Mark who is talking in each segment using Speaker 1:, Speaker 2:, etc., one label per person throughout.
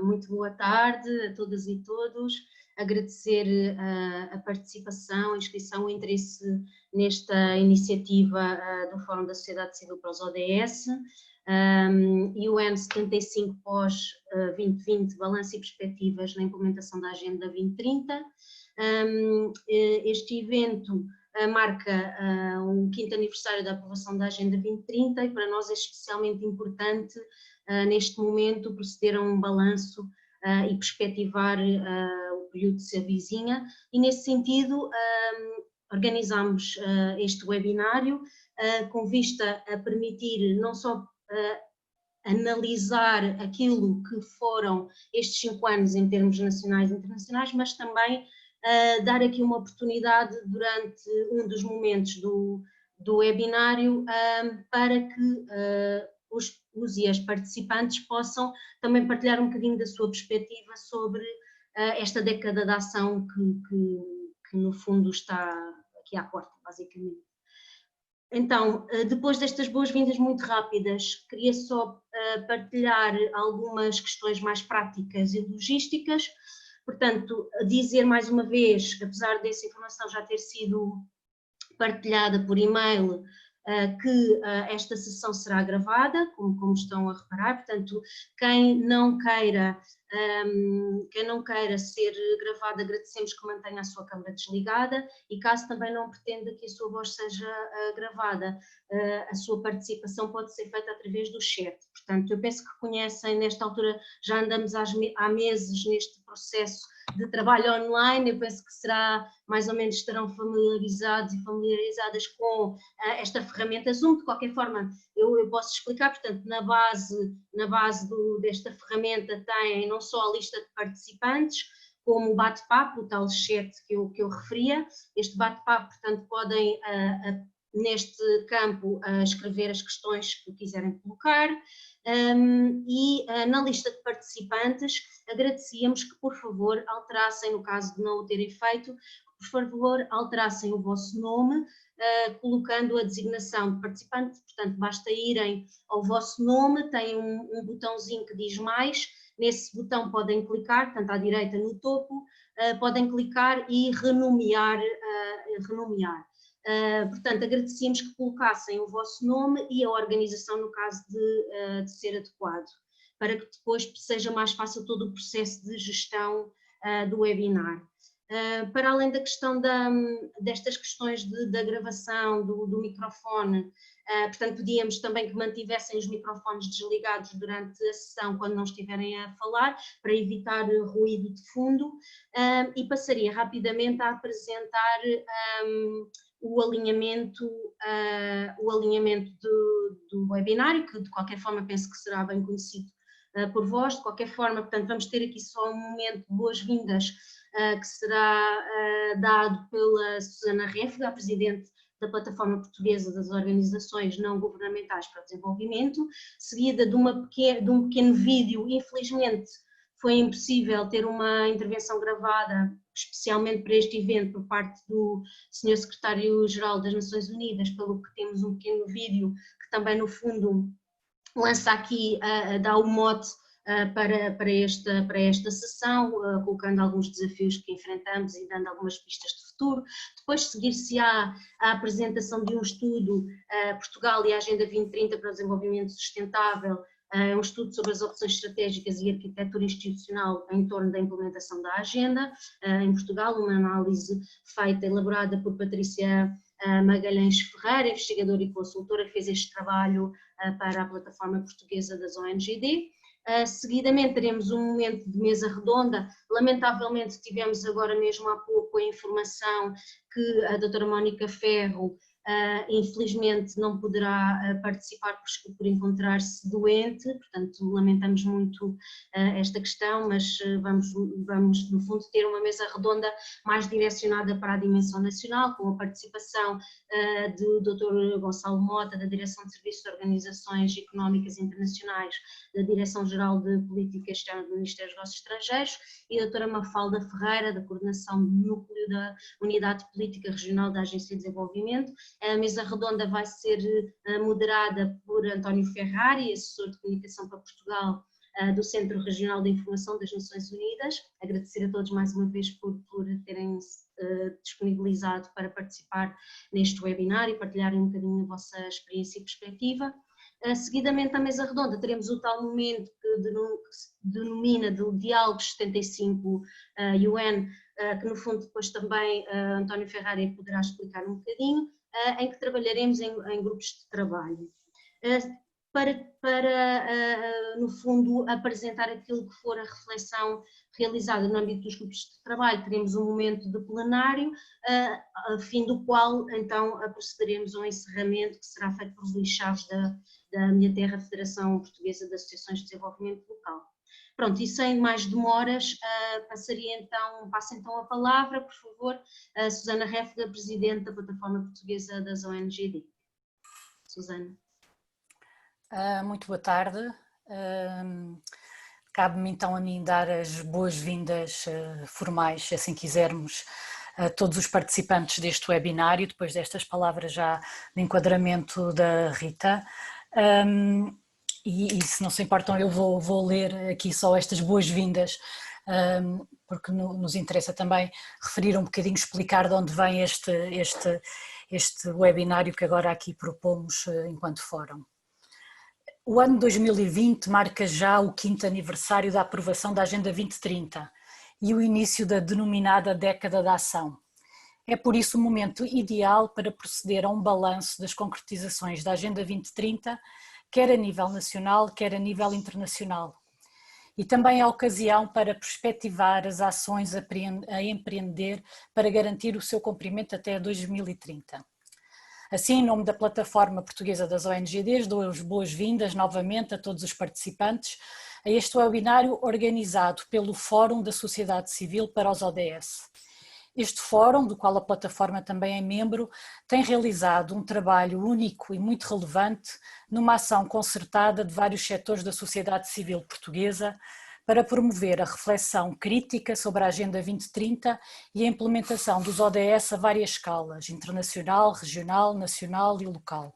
Speaker 1: Muito boa tarde a todas e todos. Agradecer a participação, a inscrição, o interesse nesta iniciativa do Fórum da Sociedade Civil para os ODS. UN 75 pós-2020, balanço e perspectivas na implementação da Agenda 2030. Este evento marca o 5º aniversário da aprovação da Agenda 2030 e para nós é especialmente importante neste momento proceder a um balanço e perspectivar o período que se avizinha, e nesse sentido organizamos este webinário com vista a permitir não só analisar aquilo que foram estes 5 anos em termos nacionais e internacionais, mas também dar aqui uma oportunidade durante um dos momentos do webinário para que os e as participantes possam também partilhar um bocadinho da sua perspectiva sobre esta década de ação que no fundo está aqui à porta, basicamente. Então, depois destas boas-vindas muito rápidas, queria só partilhar algumas questões mais práticas e logísticas. Portanto, dizer mais uma vez, apesar dessa informação já ter sido partilhada por e-mail, que esta sessão será gravada, como estão a reparar. Portanto, quem não queira ser gravado, agradecemos que mantenha a sua câmara desligada, e caso também não pretenda que a sua voz seja gravada, a sua participação pode ser feita através do chat. Portanto, eu penso que conhecem, nesta altura já andamos há meses neste processo de trabalho online, eu penso que será, mais ou menos estarão familiarizados e familiarizadas com esta ferramenta Zoom. De qualquer forma, eu posso explicar. Portanto, na base desta ferramenta tem não só a lista de participantes, como o bate-papo, o tal chat que eu referia. Este bate-papo, portanto, podem, neste campo, escrever as questões que quiserem colocar. E na lista de participantes agradecíamos que, por favor, alterassem, no caso de não o terem feito, por favor, alterassem o vosso nome, colocando a designação de participante. Portanto, basta irem ao vosso nome, tem um botãozinho que diz mais, nesse botão podem clicar, portanto à direita no topo, podem clicar e renomear. Portanto, agradecíamos que colocassem o vosso nome e a organização, no caso de ser adequado, para que depois seja mais fácil todo o processo de gestão do webinar. Para além da questão destas questões da gravação, do microfone, portanto, pedíamos também que mantivessem os microfones desligados durante a sessão quando não estiverem a falar, para evitar ruído de fundo, e passaria rapidamente a apresentar o alinhamento do webinário, que de qualquer forma penso que será bem conhecido por vós. De qualquer forma, portanto, vamos ter aqui só um momento de boas-vindas que será dado pela Susana Réfega, a Presidente da Plataforma Portuguesa das Organizações Não Governamentais para o Desenvolvimento, seguida de um pequeno vídeo. Infelizmente foi impossível ter uma intervenção gravada, especialmente para este evento, por parte do Sr. Secretário-Geral das Nações Unidas, pelo que temos um pequeno vídeo que também, no fundo, lança aqui, dá o mote para esta sessão, colocando alguns desafios que enfrentamos e dando algumas pistas de futuro. Depois seguir-se-á a apresentação de um estudo, Portugal e a Agenda 2030 para o Desenvolvimento Sustentável, um estudo sobre as opções estratégicas e arquitetura institucional em torno da implementação da agenda em Portugal, uma análise feita, elaborada por Patrícia Magalhães Ferreira, investigadora e consultora, que fez este trabalho para a Plataforma Portuguesa das ONGD. Seguidamente teremos um momento de mesa redonda. Lamentavelmente tivemos agora mesmo há pouco a informação que a doutora Mónica Ferro infelizmente não poderá participar por encontrar-se doente, portanto lamentamos muito esta questão, mas vamos no fundo ter uma mesa redonda mais direcionada para a dimensão nacional, com a participação do Dr. Gonçalo Mota, da Direção de Serviços de Organizações Económicas Internacionais, da Direção-Geral de Política Externa do Ministério dos Negócios Estrangeiros, e a doutora Mafalda Ferreira, da Coordenação do Núcleo da Unidade de Política Regional da Agência de Desenvolvimento. A mesa redonda vai ser moderada por António Ferrari, assessor de comunicação para Portugal do Centro Regional de Informação das Nações Unidas. Agradecer a todos mais uma vez por terem disponibilizado para participar neste webinar e partilharem um bocadinho a vossa experiência e perspectiva. Seguidamente à mesa redonda teremos o tal momento que se denomina de Diálogos 75 UN, que no fundo depois também António Ferrari poderá explicar um bocadinho, em que trabalharemos em grupos de trabalho. Para no fundo, apresentar aquilo que for a reflexão realizada no âmbito dos grupos de trabalho, teremos um momento de plenário, a fim do qual, então, procederemos ao encerramento, que será feito por Luís Chaves, da Minha Terra, Federação Portuguesa de Associações de Desenvolvimento Local. Pronto, e sem mais demoras, passo então a palavra, por favor, a Susana Réfega, Presidente da Plataforma Portuguesa das ONGD. Susana.
Speaker 2: Muito boa tarde. Cabe-me então a mim dar as boas-vindas formais, se assim quisermos, a todos os participantes deste webinário, depois destas palavras já de enquadramento da Rita. E se não se importam, eu vou ler aqui só estas boas-vindas, porque nos interessa também referir um bocadinho, explicar de onde vem este webinário que agora aqui propomos enquanto fórum. O ano 2020 marca já o 5º aniversário da aprovação da Agenda 2030 e o início da denominada Década da Ação. É por isso o momento ideal para proceder a um balanço das concretizações da Agenda 2030, quer a nível nacional, quer a nível internacional. E também a ocasião para perspectivar as ações a empreender para garantir o seu cumprimento até 2030. Assim, em nome da Plataforma Portuguesa das ONGDs, dou as boas-vindas novamente a todos os participantes a este webinário organizado pelo Fórum da Sociedade Civil para os ODS. Este fórum, do qual a plataforma também é membro, tem realizado um trabalho único e muito relevante numa ação concertada de vários setores da sociedade civil portuguesa para promover a reflexão crítica sobre a Agenda 2030 e a implementação dos ODS a várias escalas, internacional, regional, nacional e local.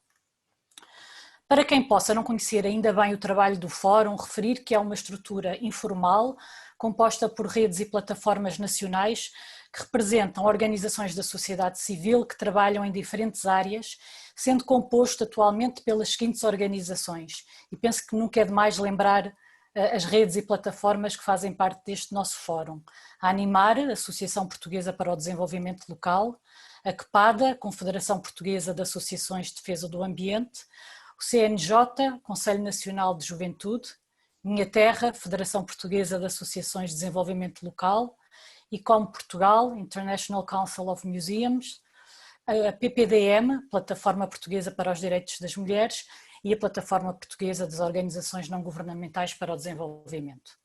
Speaker 2: Para quem possa não conhecer ainda bem o trabalho do Fórum, referir que é uma estrutura informal, composta por redes e plataformas nacionais que representam organizações da sociedade civil que trabalham em diferentes áreas, sendo composto atualmente pelas seguintes organizações. E penso que nunca é demais lembrar as redes e plataformas que fazem parte deste nosso fórum. A ANIMAR, Associação Portuguesa para o Desenvolvimento Local, a CPADA, Confederação Portuguesa de Associações de Defesa do Ambiente, o CNJ, Conselho Nacional de Juventude, Minha Terra, Federação Portuguesa de Associações de Desenvolvimento Local, ICOM Portugal, International Council of Museums, a PPDM, Plataforma Portuguesa para os Direitos das Mulheres, e a Plataforma Portuguesa das Organizações Não Governamentais para o Desenvolvimento.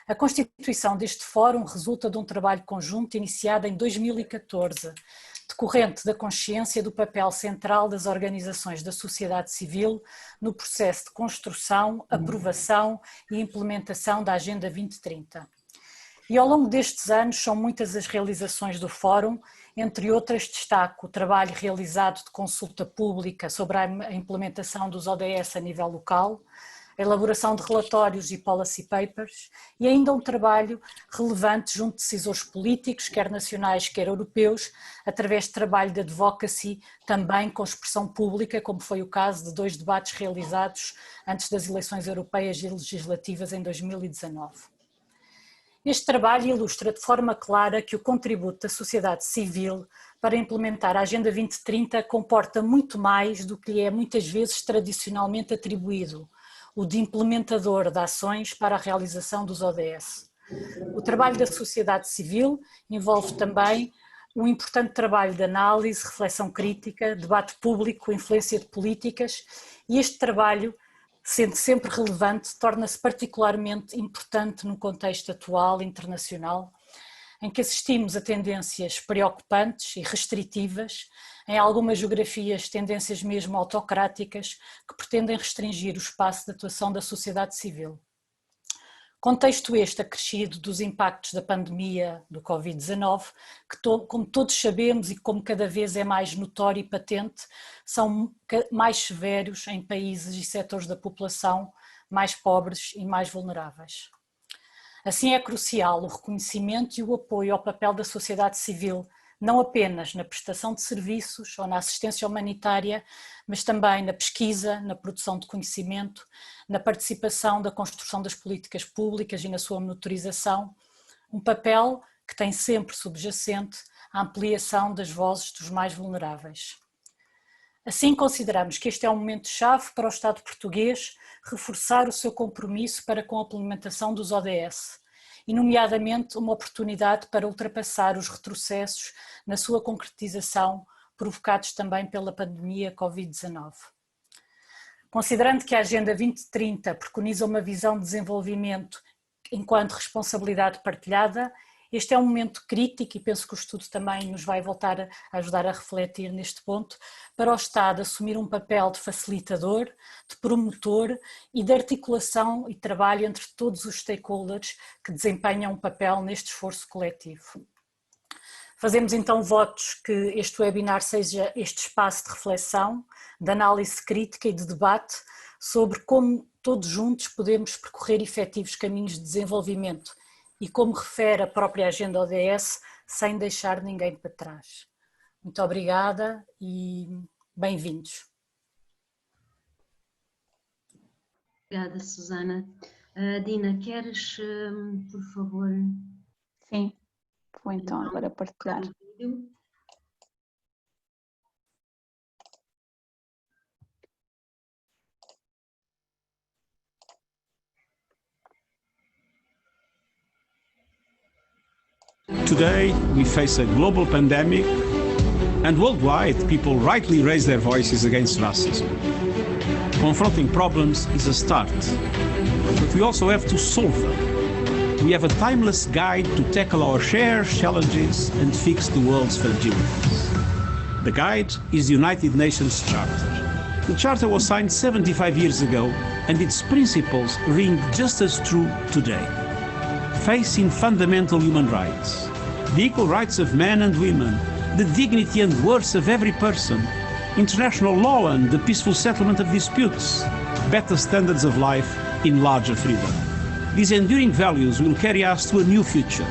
Speaker 2: A constituição deste fórum resulta de um trabalho conjunto iniciado em 2014, decorrente da consciência do papel central das organizações da sociedade civil no processo de construção, aprovação e implementação da Agenda 2030. E ao longo destes anos são muitas as realizações do Fórum, entre outras destaco o trabalho realizado de consulta pública sobre a implementação dos ODS a nível local, a elaboração de relatórios e policy papers e ainda um trabalho relevante junto de decisores políticos, quer nacionais, quer europeus, através de trabalho de advocacy, também com expressão pública, como foi o caso de 2 debates realizados antes das eleições europeias e legislativas em 2019. Este trabalho ilustra de forma clara que o contributo da sociedade civil para implementar a Agenda 2030 comporta muito mais do que lhe é muitas vezes tradicionalmente atribuído, o de implementador de ações para a realização dos ODS. O trabalho da sociedade civil envolve também um importante trabalho de análise, reflexão crítica, debate público, influência de políticas, e este trabalho, sendo sempre relevante, torna-se particularmente importante no contexto atual internacional, em que assistimos a tendências preocupantes e restritivas, em algumas geografias tendências mesmo autocráticas que pretendem restringir o espaço de atuação da sociedade civil. Contexto este acrescido dos impactos da pandemia do Covid-19, que como todos sabemos e como cada vez é mais notório e patente, são mais severos em países e setores da população mais pobres e mais vulneráveis. Assim é crucial o reconhecimento e o apoio ao papel da sociedade civil, não apenas na prestação de serviços ou na assistência humanitária, mas também na pesquisa, na produção de conhecimento, na participação da construção das políticas públicas e na sua monitorização, um papel que tem sempre subjacente a ampliação das vozes dos mais vulneráveis. Assim, consideramos que este é um momento-chave para o Estado português reforçar o seu compromisso para com a implementação dos ODS, e nomeadamente uma oportunidade para ultrapassar os retrocessos na sua concretização, provocados também pela pandemia Covid-19. Considerando que a Agenda 2030 preconiza uma visão de desenvolvimento enquanto responsabilidade partilhada, este é um momento crítico e penso que o estudo também nos vai voltar a ajudar a refletir neste ponto, para o Estado assumir um papel de facilitador, de promotor e de articulação e trabalho entre todos os stakeholders que desempenham um papel neste esforço coletivo. Fazemos então votos que este webinar seja este espaço de reflexão, de análise crítica e de debate sobre como todos juntos podemos percorrer efetivos caminhos de desenvolvimento e como refere a própria Agenda ODS, sem deixar ninguém para trás. Muito obrigada e bem-vindos.
Speaker 1: Obrigada, Susana. Dina, queres, por favor?
Speaker 3: Sim, vou então agora partilhar.
Speaker 4: Today, we face a global pandemic, and worldwide, people rightly raise their voices against racism. Confronting problems is a start, but we also have to solve them. We have a timeless guide to tackle our shared challenges and fix the world's fragilities. The guide is the United Nations Charter. The Charter was signed 75 years ago, and its principles ring just as true today. Facing fundamental human rights, the equal rights of men and women, the dignity and worth of every person, international law and the peaceful settlement of disputes, better standards of life in larger freedom. These enduring values will carry us to a new future.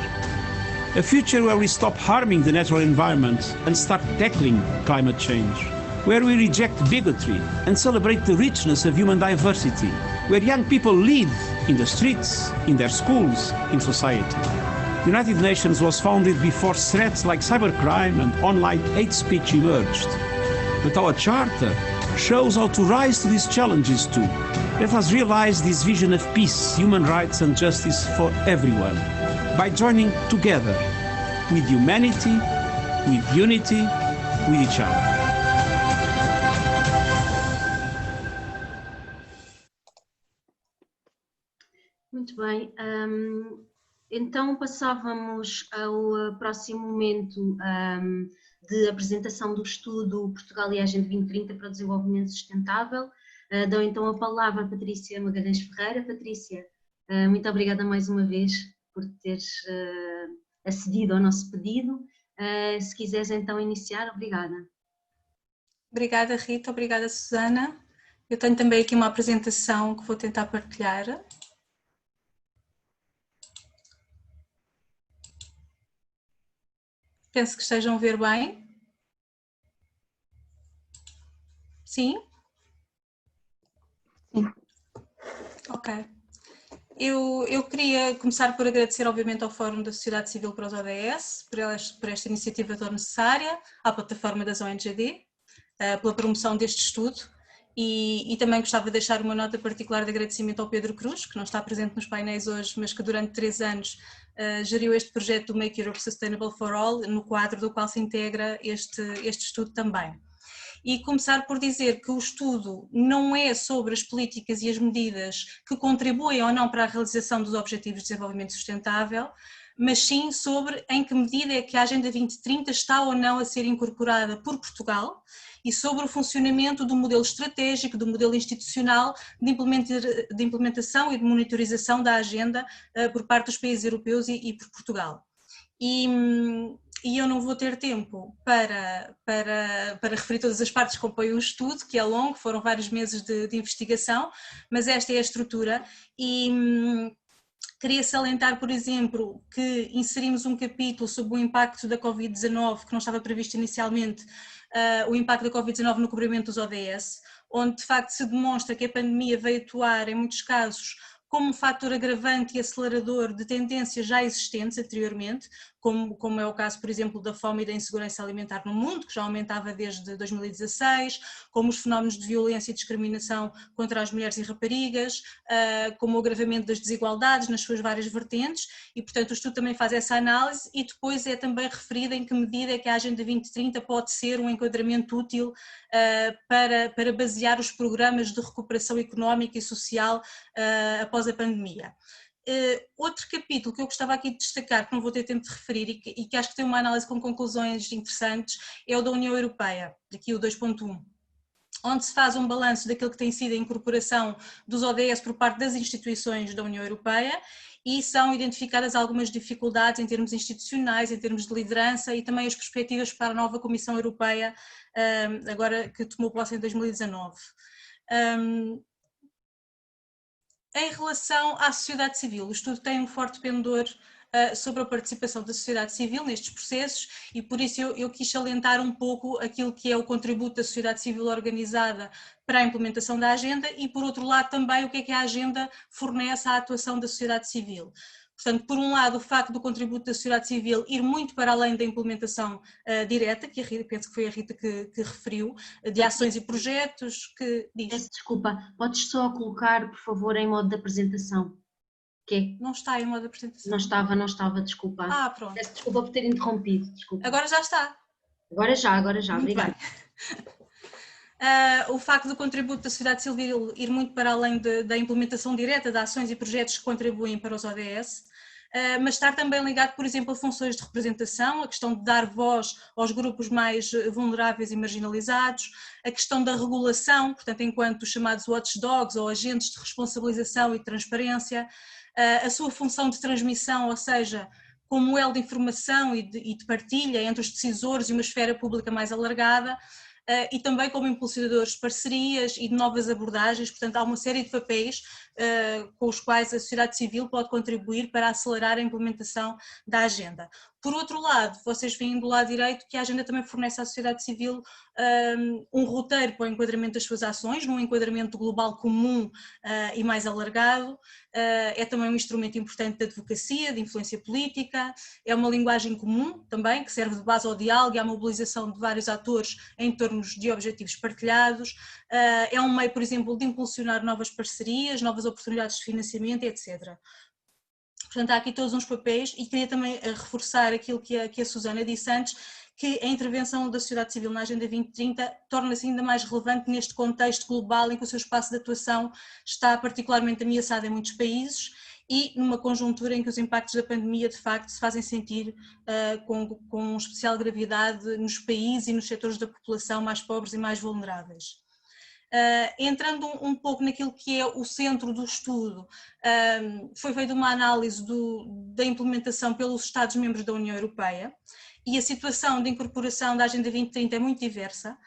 Speaker 4: A future where we stop harming the natural environment and start tackling climate change. Where we reject bigotry and celebrate the richness of human diversity. Where young people lead in the streets, in their schools, in society. The United Nations was founded before threats like cybercrime and online hate speech emerged. But our Charter shows how to rise to these challenges too. Let us realize this vision of peace, human rights and justice for everyone by joining together with humanity, with unity, with each other.
Speaker 1: Muito bem, então passávamos ao próximo momento de apresentação do estudo Portugal e a Agenda 2030 para o Desenvolvimento Sustentável. Dou então a palavra a Patrícia Magalhães Ferreira. Patrícia, muito obrigada mais uma vez por teres acedido ao nosso pedido. Se quiseres então iniciar, obrigada.
Speaker 3: Obrigada, Rita, obrigada, Susana. Eu tenho também aqui uma apresentação que vou tentar partilhar. Penso que estejam a ver bem. Sim?
Speaker 5: Sim.
Speaker 3: Ok. Eu queria começar por agradecer, obviamente, ao Fórum da Sociedade Civil para os ODS, por esta iniciativa tão necessária, à plataforma das ONGD, pela promoção deste estudo, e também gostava de deixar uma nota particular de agradecimento ao Pedro Cruz, que não está presente nos painéis hoje, mas que durante 3 anos geriu este projeto do Make Europe Sustainable for All, no quadro do qual se integra este estudo também. E começar por dizer que o estudo não é sobre as políticas e as medidas que contribuem ou não para a realização dos Objetivos de Desenvolvimento Sustentável, mas sim sobre em que medida é que a Agenda 2030 está ou não a ser incorporada por Portugal e sobre o funcionamento do modelo estratégico, do modelo institucional de implementação e de monitorização da agenda por parte dos países europeus e por Portugal. E eu não vou ter tempo para referir todas as partes que compõem o estudo, que é longo, foram vários meses de investigação, mas esta é a estrutura e queria salientar, por exemplo, que inserimos um capítulo sobre o impacto da Covid-19, que não estava previsto inicialmente, o impacto da Covid-19 no cobrimento dos ODS, onde de facto se demonstra que a pandemia veio atuar em muitos casos como um fator agravante e acelerador de tendências já existentes anteriormente, como é o caso, por exemplo, da fome e da insegurança alimentar no mundo, que já aumentava desde 2016, como os fenómenos de violência e discriminação contra as mulheres e raparigas, como o agravamento das desigualdades nas suas várias vertentes, e portanto o estudo também faz essa análise e depois é também referida em que medida é que a Agenda 2030 pode ser um enquadramento útil para basear os programas de recuperação económica e social após a pandemia. Outro capítulo que eu gostava aqui de destacar, que não vou ter tempo de referir e que acho que tem uma análise com conclusões interessantes, é o da União Europeia, aqui o 2.1, onde se faz um balanço daquilo que tem sido a incorporação dos ODS por parte das instituições da União Europeia e são identificadas algumas dificuldades em termos institucionais, em termos de liderança e também as perspectivas para a nova Comissão Europeia, agora que tomou posse em 2019. Em relação à sociedade civil, o estudo tem um forte pendor sobre a participação da sociedade civil nestes processos e por isso eu quis salientar um pouco aquilo que é o contributo da sociedade civil organizada para a implementação da agenda e por outro lado também o que é a agenda fornece à atuação da sociedade civil. Portanto, por um lado, o facto do contributo da sociedade civil ir muito para além da implementação direta, que a Rita, penso que foi a Rita que referiu, de ações e projetos, que diz...
Speaker 1: Peço desculpa, podes só colocar, por favor, em modo de apresentação. Que?
Speaker 3: Não está em modo de apresentação.
Speaker 1: Não estava, desculpa.
Speaker 3: Pronto.
Speaker 1: Peço desculpa por ter interrompido, desculpa.
Speaker 3: Agora já está.
Speaker 1: Agora já, obrigada.
Speaker 3: O facto do contributo da sociedade civil ir muito para além da implementação direta de ações e projetos que contribuem para os ODS, mas estar também ligado, por exemplo, a funções de representação, a questão de dar voz aos grupos mais vulneráveis e marginalizados, a questão da regulação, portanto, enquanto os chamados watchdogs ou agentes de responsabilização e transparência, a sua função de transmissão, ou seja, como elo de informação e de partilha entre os decisores e uma esfera pública mais alargada, e também como impulsionadores de parcerias e de novas abordagens, portanto há uma série de papéis com os quais a sociedade civil pode contribuir para acelerar a implementação da agenda. Por outro lado, vocês veem do lado direito que a agenda também fornece à sociedade civil um roteiro para o enquadramento das suas ações, num enquadramento global comum e mais alargado, é também um instrumento importante de advocacia, de influência política, é uma linguagem comum também, que serve de base ao diálogo e à mobilização de vários atores em torno de objetivos partilhados, é um meio, por exemplo, de impulsionar novas parcerias, novas oportunidades de financiamento, etc. Portanto, há aqui todos uns papéis e queria também reforçar aquilo que a Susana disse antes, que a intervenção da sociedade civil na Agenda 2030 torna-se ainda mais relevante neste contexto global em que o seu espaço de atuação está particularmente ameaçado em muitos países e numa conjuntura em que os impactos da pandemia de facto se fazem sentir com especial gravidade nos países e nos setores da população mais pobres e mais vulneráveis. Entrando um pouco naquilo que é o centro do estudo, foi feita uma análise da implementação pelos Estados-membros da União Europeia e a situação de incorporação da Agenda 2030 é muito diversa.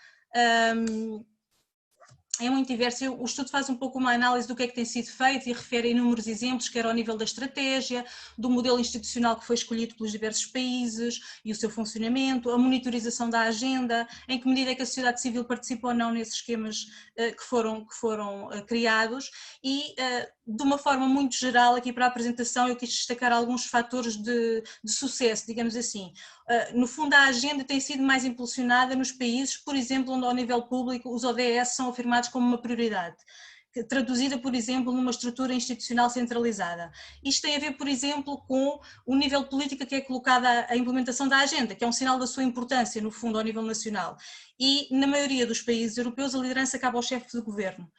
Speaker 3: O estudo faz um pouco uma análise do que é que tem sido feito e refere a inúmeros exemplos, quer ao nível da estratégia, do modelo institucional que foi escolhido pelos diversos países e o seu funcionamento, a monitorização da agenda, em que medida é que a sociedade civil participa ou não nesses esquemas que foram criados e, de uma forma muito geral, aqui para a apresentação eu quis destacar alguns fatores de sucesso, digamos assim. No fundo, a agenda tem sido mais impulsionada nos países, por exemplo, onde ao nível público os ODS são afirmados como uma prioridade, traduzida, por exemplo, numa estrutura institucional centralizada. Isto tem a ver, por exemplo, com o nível político que é colocada a implementação da agenda, que é um sinal da sua importância, no fundo, ao nível nacional. E, na maioria dos países europeus, a liderança cabe ao chefe de governo.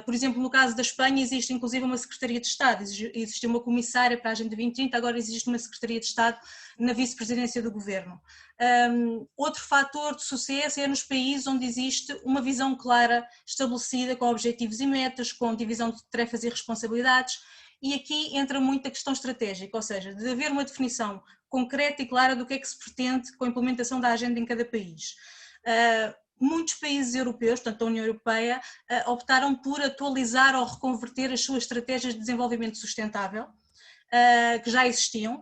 Speaker 3: Por exemplo, no caso da Espanha, existe inclusive uma Secretaria de Estado, existe uma comissária para a Agenda 2030, agora existe uma Secretaria de Estado na vice-presidência do governo. Outro fator de sucesso é nos países onde existe uma visão clara, estabelecida, com objetivos e metas, com divisão de tarefas e responsabilidades, e aqui entra muito a questão estratégica, ou seja, de haver uma definição concreta e clara do que é que se pretende com a implementação da agenda em cada país. Muitos países europeus, portanto a União Europeia, optaram por atualizar ou reconverter as suas estratégias de desenvolvimento sustentável, que já existiam,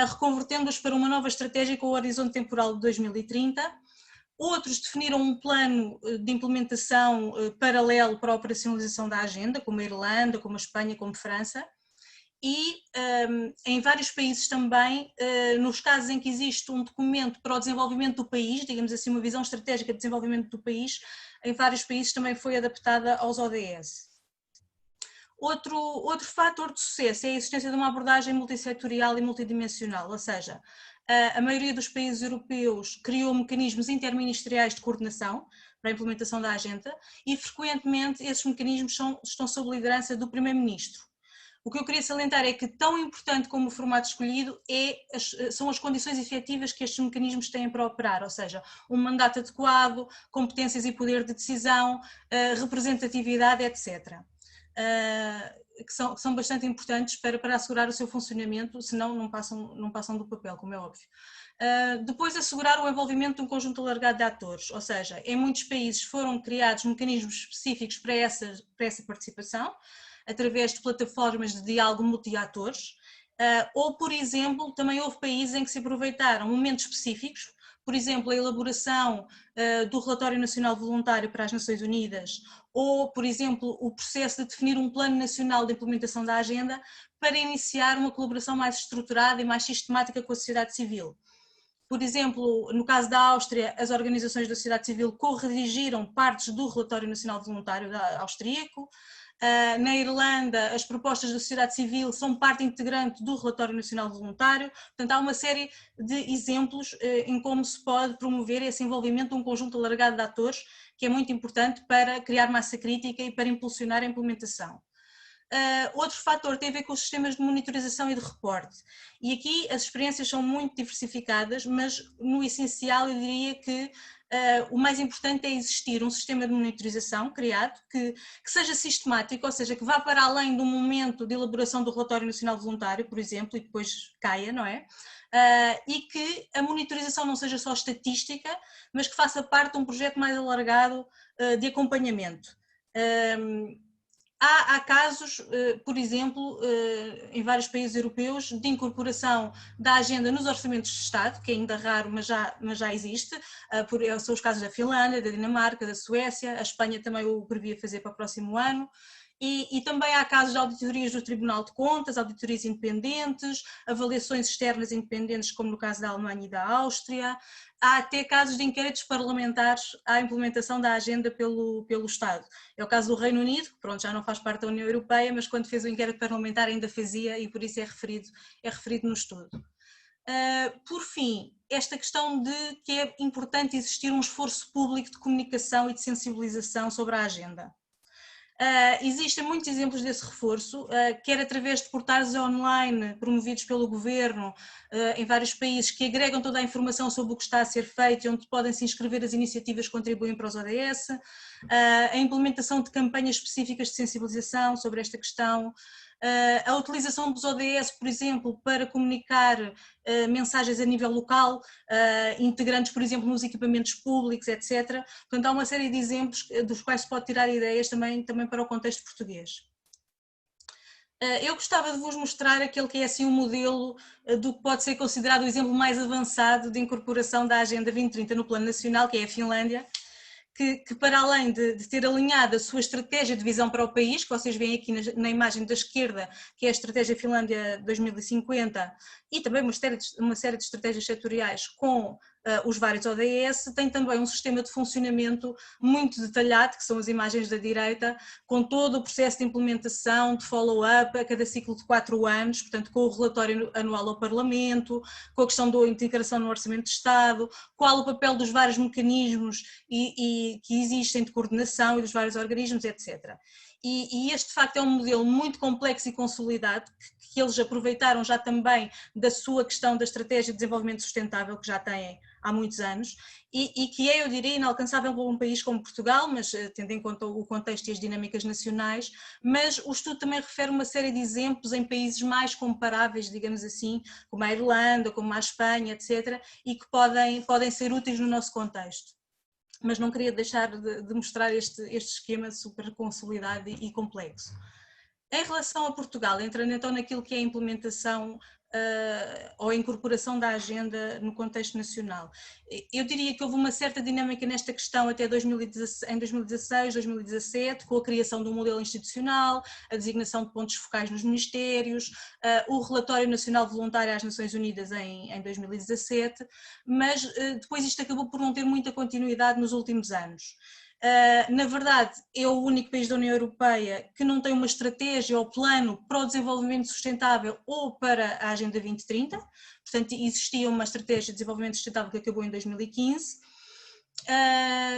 Speaker 3: reconvertendo-as para uma nova estratégia com o horizonte temporal de 2030. Outros definiram um plano de implementação paralelo para a operacionalização da agenda, como a Irlanda, como a Espanha, como a França. E em vários países também, nos casos em que existe um documento para o desenvolvimento do país, digamos assim, uma visão estratégica de desenvolvimento do país, em vários países também foi adaptada aos ODS. Outro fator de sucesso é a existência de uma abordagem multissetorial e multidimensional, ou seja, a maioria dos países europeus criou mecanismos interministeriais de coordenação para a implementação da agenda e frequentemente esses mecanismos estão sob liderança do Primeiro-Ministro. O que eu queria salientar é que tão importante como o formato escolhido são as condições efetivas que estes mecanismos têm para operar, ou seja, um mandato adequado, competências e poder de decisão, representatividade, etc. Que são bastante importantes para assegurar o seu funcionamento, senão não passam do papel, como é óbvio. Depois, assegurar o envolvimento de um conjunto alargado de atores, ou seja, em muitos países foram criados mecanismos específicos para essa participação, através de plataformas de diálogo multi-atores, ou, por exemplo, também houve países em que se aproveitaram momentos específicos, por exemplo, a elaboração do Relatório Nacional Voluntário para as Nações Unidas, ou, por exemplo, o processo de definir um Plano Nacional de Implementação da Agenda para iniciar uma colaboração mais estruturada e mais sistemática com a sociedade civil. Por exemplo, no caso da Áustria, as organizações da sociedade civil co-redigiram partes do Relatório Nacional Voluntário austríaco. Na Irlanda, as propostas da sociedade civil são parte integrante do Relatório Nacional Voluntário, portanto há uma série de exemplos em como se pode promover esse envolvimento de um conjunto alargado de atores, que é muito importante para criar massa crítica e para impulsionar a implementação. Outro fator tem a ver com os sistemas de monitorização e de reporte, e aqui as experiências são muito diversificadas, mas no essencial eu diria que o mais importante é existir um sistema de monitorização criado que seja sistemático, ou seja, que vá para além do momento de elaboração do Relatório Nacional Voluntário, por exemplo, e depois caia, não é? E que a monitorização não seja só estatística, mas que faça parte de um projeto mais alargado de acompanhamento. Há casos, por exemplo, em vários países europeus, de incorporação da agenda nos orçamentos de Estado, que é ainda raro, mas já existe. São os casos da Finlândia, da Dinamarca, da Suécia, a Espanha também o previa fazer para o próximo ano. E também há casos de auditorias do Tribunal de Contas, auditorias independentes, avaliações externas independentes, como no caso da Alemanha e da Áustria. Há até casos de inquéritos parlamentares à implementação da agenda pelo Estado. É o caso do Reino Unido, que pronto, já não faz parte da União Europeia, mas quando fez o inquérito parlamentar ainda fazia e por isso é referido no estudo. Por fim, esta questão de que é importante existir um esforço público de comunicação e de sensibilização sobre a agenda. Existem muitos exemplos desse reforço, quer através de portais online promovidos pelo governo em vários países que agregam toda a informação sobre o que está a ser feito e onde podem se inscrever as iniciativas que contribuem para os ODS, a implementação de campanhas específicas de sensibilização sobre esta questão, a utilização dos ODS, por exemplo, para comunicar mensagens a nível local, integrantes, por exemplo, nos equipamentos públicos, etc. Portanto, há uma série de exemplos dos quais se pode tirar ideias também para o contexto português. Eu gostava de vos mostrar aquele que é assim um modelo do que pode ser considerado o exemplo mais avançado de incorporação da Agenda 2030 no plano nacional, que é a Finlândia, que para além de ter alinhado a sua estratégia de visão para o país, que vocês veem aqui na imagem da esquerda, que é a Estratégia Finlândia 2050, e também uma série de estratégias setoriais com os vários ODS, tem também um sistema de funcionamento muito detalhado, que são as imagens da direita, com todo o processo de implementação, de follow-up a cada ciclo de 4 anos, portanto com o relatório anual ao Parlamento, com a questão da integração no Orçamento de Estado, qual o papel dos vários mecanismos que existem de coordenação e dos vários organismos, etc. e este de facto é um modelo muito complexo e consolidado, que eles aproveitaram já também da sua questão da estratégia de desenvolvimento sustentável que já têm há muitos anos, e que é, eu diria, inalcançável para um país como Portugal, mas tendo em conta o contexto e as dinâmicas nacionais, mas o estudo também refere uma série de exemplos em países mais comparáveis, digamos assim, como a Irlanda, como a Espanha, etc., e que podem ser úteis no nosso contexto. Mas não queria deixar de mostrar este esquema super consolidado e complexo. Em relação a Portugal, entrando então naquilo que é a implementação ou a incorporação da agenda no contexto nacional, eu diria que houve uma certa dinâmica nesta questão até em 2016, 2017, com a criação de um modelo institucional, a designação de pontos focais nos ministérios, o relatório nacional voluntário às Nações Unidas em 2017, mas depois isto acabou por não ter muita continuidade nos últimos anos. Na verdade, é o único país da União Europeia que não tem uma estratégia ou plano para o desenvolvimento sustentável ou para a Agenda 2030, portanto existia uma estratégia de desenvolvimento sustentável que acabou em 2015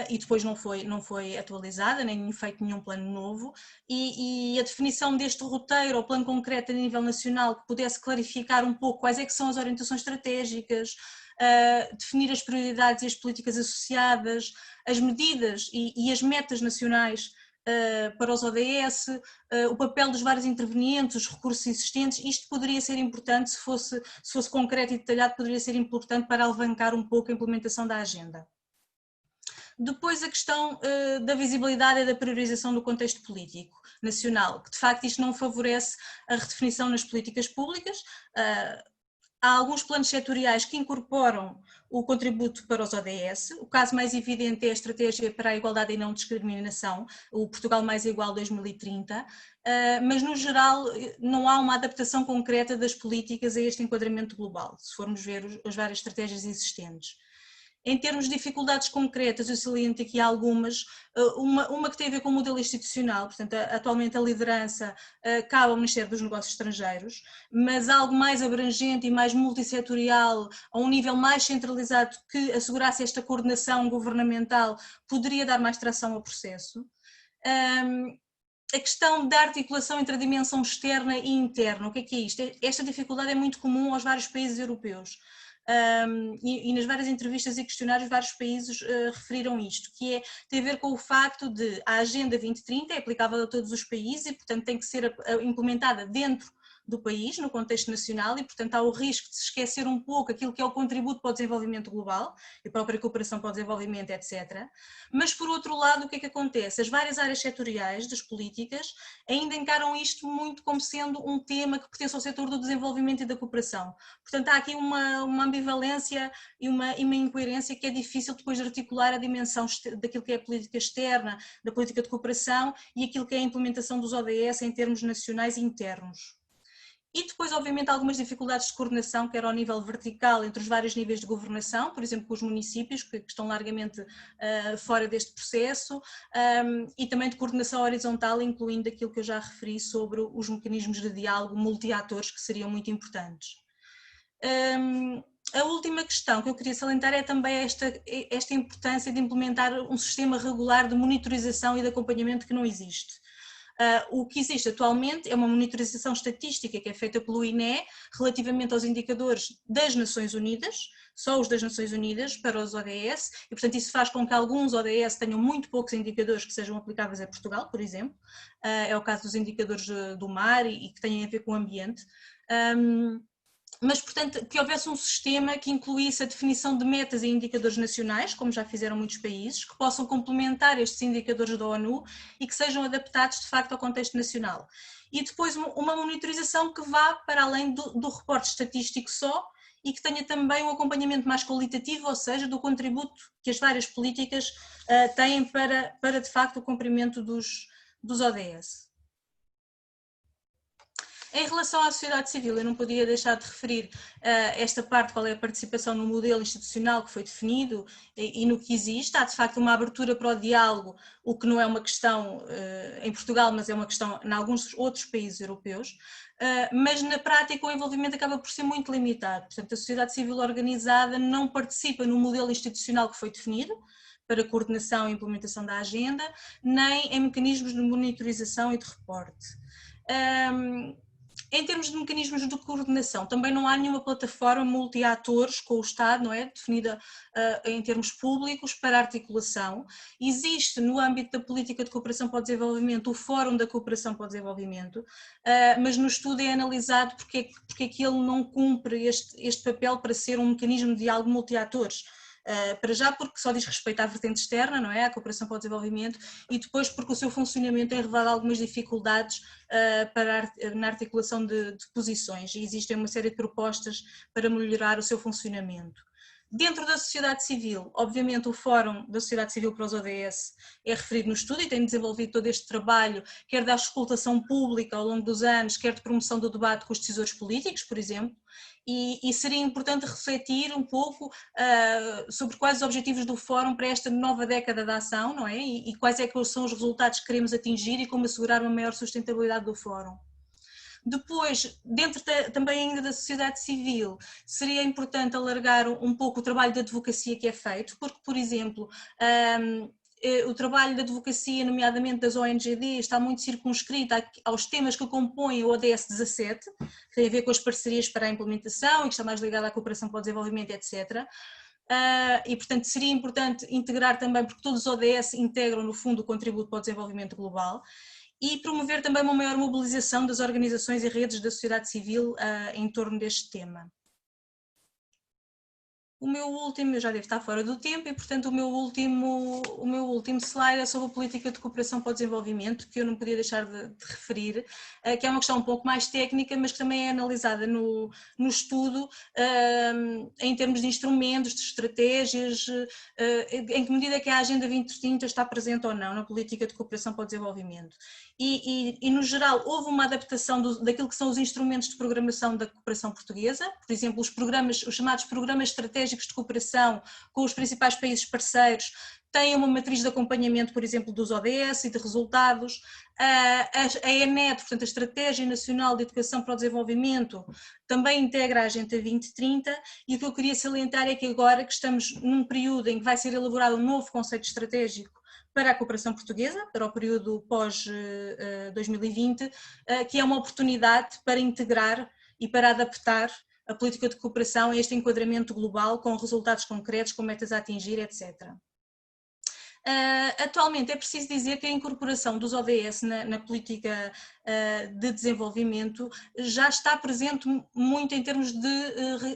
Speaker 3: e depois não foi atualizada, nem feito nenhum plano novo, e a definição deste roteiro ou plano concreto a nível nacional que pudesse clarificar um pouco quais é que são as orientações estratégicas, definir as prioridades e as políticas associadas, as medidas e as metas nacionais para os ODS, o papel dos vários intervenientes, os recursos existentes, isto poderia ser importante, se fosse concreto e detalhado, poderia ser importante para alavancar um pouco a implementação da agenda. Depois a questão da visibilidade e da priorização do contexto político nacional, que de facto isto não favorece a redefinição nas políticas públicas. Há alguns planos setoriais que incorporam o contributo para os ODS, o caso mais evidente é a Estratégia para a Igualdade e Não Discriminação, o Portugal Mais Igual 2030, mas no geral não há uma adaptação concreta das políticas a este enquadramento global, se formos ver as várias estratégias existentes. Em termos de dificuldades concretas, eu saliento aqui algumas, uma que tem a ver com o modelo institucional, portanto atualmente a liderança cabe ao Ministério dos Negócios Estrangeiros, mas algo mais abrangente e mais multissetorial, a um nível mais centralizado que assegurasse esta coordenação governamental, poderia dar mais tração ao processo. A questão da articulação entre a dimensão externa e interna, o que é isto? Esta dificuldade é muito comum aos vários países europeus. E nas várias entrevistas e questionários vários países referiram isto, que tem a ver com o facto de a Agenda 2030 é aplicável a todos os países e portanto tem que ser implementada dentro do país, no contexto nacional, e portanto há o risco de se esquecer um pouco aquilo que é o contributo para o desenvolvimento global, e a própria cooperação para o desenvolvimento, etc. Mas por outro lado, o que é que acontece? As várias áreas setoriais das políticas ainda encaram isto muito como sendo um tema que pertence ao setor do desenvolvimento e da cooperação. Portanto há aqui uma ambivalência e uma incoerência que é difícil depois de articular a dimensão daquilo que é a política externa, da política de cooperação e aquilo que é a implementação dos ODS em termos nacionais e internos. E depois, obviamente, algumas dificuldades de coordenação, quer ao nível vertical, entre os vários níveis de governação, por exemplo, com os municípios, que estão largamente fora deste processo, e também de coordenação horizontal, incluindo aquilo que eu já referi sobre os mecanismos de diálogo multi-atores, que seriam muito importantes. A última questão que eu queria salientar é também esta importância de implementar um sistema regular de monitorização e de acompanhamento que não existe. O que existe atualmente é uma monitorização estatística que é feita pelo INE relativamente aos indicadores das Nações Unidas, só os das Nações Unidas para os ODS, e portanto isso faz com que alguns ODS tenham muito poucos indicadores que sejam aplicáveis a Portugal, por exemplo, é o caso dos indicadores do mar e que têm a ver com o ambiente. Mas, portanto, que houvesse um sistema que incluísse a definição de metas e indicadores nacionais, como já fizeram muitos países, que possam complementar estes indicadores da ONU e que sejam adaptados, de facto, ao contexto nacional. E depois uma monitorização que vá para além do reporte estatístico só e que tenha também um acompanhamento mais qualitativo, ou seja, do contributo que as várias políticas têm para, de facto, o cumprimento dos ODS. Em relação à sociedade civil, eu não podia deixar de referir esta parte, qual é a participação no modelo institucional que foi definido e no que existe. Há de facto uma abertura para o diálogo, o que não é uma questão em Portugal, mas é uma questão em alguns outros países europeus, mas na prática o envolvimento acaba por ser muito limitado. Portanto, a sociedade civil organizada não participa no modelo institucional que foi definido para coordenação e implementação da agenda, nem em mecanismos de monitorização e de reporte. Em termos de mecanismos de coordenação, também não há nenhuma plataforma multi-atores com o Estado, não é? Definida em termos públicos para articulação. Existe no âmbito da política de cooperação para o desenvolvimento o Fórum da Cooperação para o Desenvolvimento, mas no estudo é analisado porque é que ele não cumpre este papel para ser um mecanismo de diálogo multi-atores. Para já porque só diz respeito à vertente externa, não é? À cooperação para o desenvolvimento, e depois porque o seu funcionamento tem revelado algumas dificuldades na articulação de posições, e existem uma série de propostas para melhorar o seu funcionamento. Dentro da sociedade civil, obviamente o Fórum da Sociedade Civil para os ODS é referido no estudo e tem desenvolvido todo este trabalho, quer da auscultação pública ao longo dos anos, quer de promoção do debate com os decisores políticos, por exemplo, e seria importante refletir um pouco sobre quais os objetivos do Fórum para esta nova década de ação, não é? E quais é que são os resultados que queremos atingir e como assegurar uma maior sustentabilidade do Fórum. Depois, dentro também ainda da sociedade civil, seria importante alargar um pouco o trabalho de advocacia que é feito, porque, por exemplo, o trabalho de advocacia, nomeadamente das ONGD, está muito circunscrito aos temas que compõem o ODS 17, que tem a ver com as parcerias para a implementação e que está mais ligado à cooperação para o desenvolvimento, etc. E, portanto, seria importante integrar também, porque todos os ODS integram, no fundo, o contributo para o desenvolvimento global, e promover também uma maior mobilização das organizações e redes da sociedade civil em torno deste tema. O meu último, eu já devo estar fora do tempo, e portanto o meu último slide é sobre a política de cooperação para o desenvolvimento, que eu não podia deixar de referir, que é uma questão um pouco mais técnica, mas que também é analisada no estudo em termos de instrumentos, de estratégias, em que medida é que a Agenda 2030 está presente ou não na política de cooperação para o desenvolvimento. E no geral houve uma adaptação daquilo que são os instrumentos de programação da cooperação portuguesa, por exemplo, os chamados programas estratégicos de cooperação com os principais países parceiros têm uma matriz de acompanhamento, por exemplo, dos ODS e de resultados. A ENED, portanto a Estratégia Nacional de Educação para o Desenvolvimento, também integra a Agenda 2030, e o que eu queria salientar é que agora que estamos num período em que vai ser elaborado um novo conceito estratégico para a cooperação portuguesa, para o período pós-2020, que é uma oportunidade para integrar e para adaptar a política de cooperação a este enquadramento global com resultados concretos, com metas a atingir, etc. Atualmente é preciso dizer que a incorporação dos ODS na política de desenvolvimento já está presente muito em termos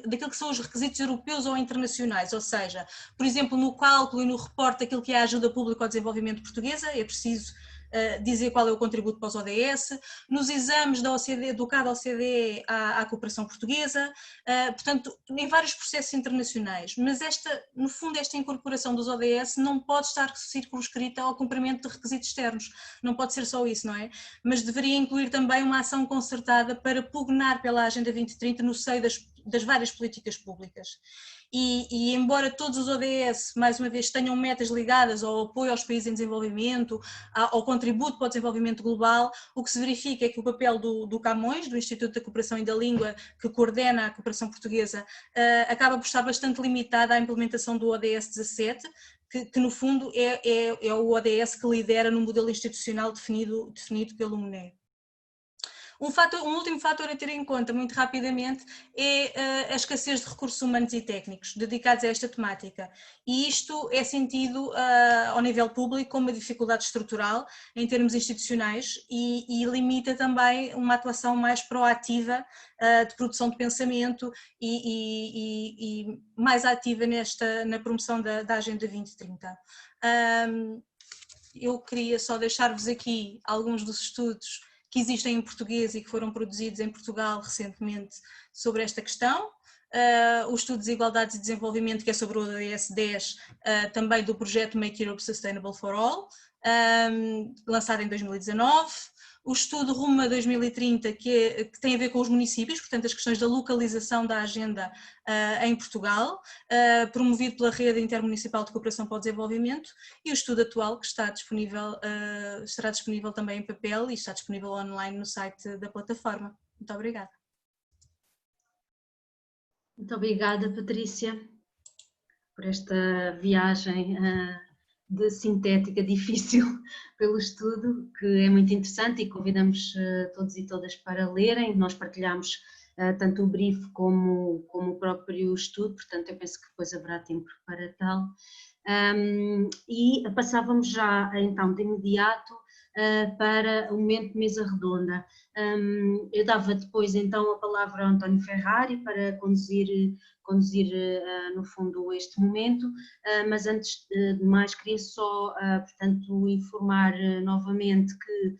Speaker 3: daquilo que são os requisitos europeus ou internacionais, ou seja, por exemplo, no cálculo e no reporte daquilo que é a ajuda pública ao desenvolvimento portuguesa, é preciso dizer qual é o contributo para os ODS, nos exames da OCDE, do CAD OCDE à cooperação portuguesa, portanto, em vários processos internacionais, mas no fundo esta incorporação dos ODS não pode estar circunscrita ao cumprimento de requisitos externos, não pode ser só isso, não é? Mas deveria incluir também uma ação concertada para pugnar pela Agenda 2030 no seio das várias políticas públicas. E embora todos os ODS, mais uma vez, tenham metas ligadas ao apoio aos países em desenvolvimento, ao contributo para o desenvolvimento global, o que se verifica é que o papel do Camões, do Instituto da Cooperação e da Língua, que coordena a cooperação portuguesa, acaba por estar bastante limitada à implementação do ODS 17, que no fundo é o ODS que lidera no modelo institucional definido pelo MONE. Um último fator a ter em conta, muito rapidamente, é a escassez de recursos humanos e técnicos dedicados a esta temática. E isto é sentido ao nível público como uma dificuldade estrutural em termos institucionais e limita também uma atuação mais proativa de produção de pensamento e mais ativa na promoção da Agenda 2030. Eu queria só deixar-vos aqui alguns dos estudos que existem em português e que foram produzidos em Portugal recentemente sobre esta questão. O estudo de Desigualdades e Desenvolvimento, que é sobre o ODS 10, também do projeto Make Europe Sustainable for All, lançado em 2019. O estudo Rumo a 2030, que tem a ver com os municípios, portanto as questões da localização da agenda em Portugal, promovido pela Rede Intermunicipal de Cooperação para o Desenvolvimento, e o estudo atual, que estará disponível também em papel e está disponível online no site da plataforma. Muito obrigada.
Speaker 1: Muito obrigada, Patrícia, por esta viagem de sintética difícil pelo estudo, que é muito interessante e convidamos todos e todas para lerem. Nós partilhamos tanto o brief como o próprio estudo, portanto eu penso que depois haverá tempo para tal. E passávamos já então de imediato para o momento de mesa redonda. Eu dava depois então a palavra ao António Ferrari para conduzir no fundo este momento, mas antes de mais queria só, portanto, informar novamente que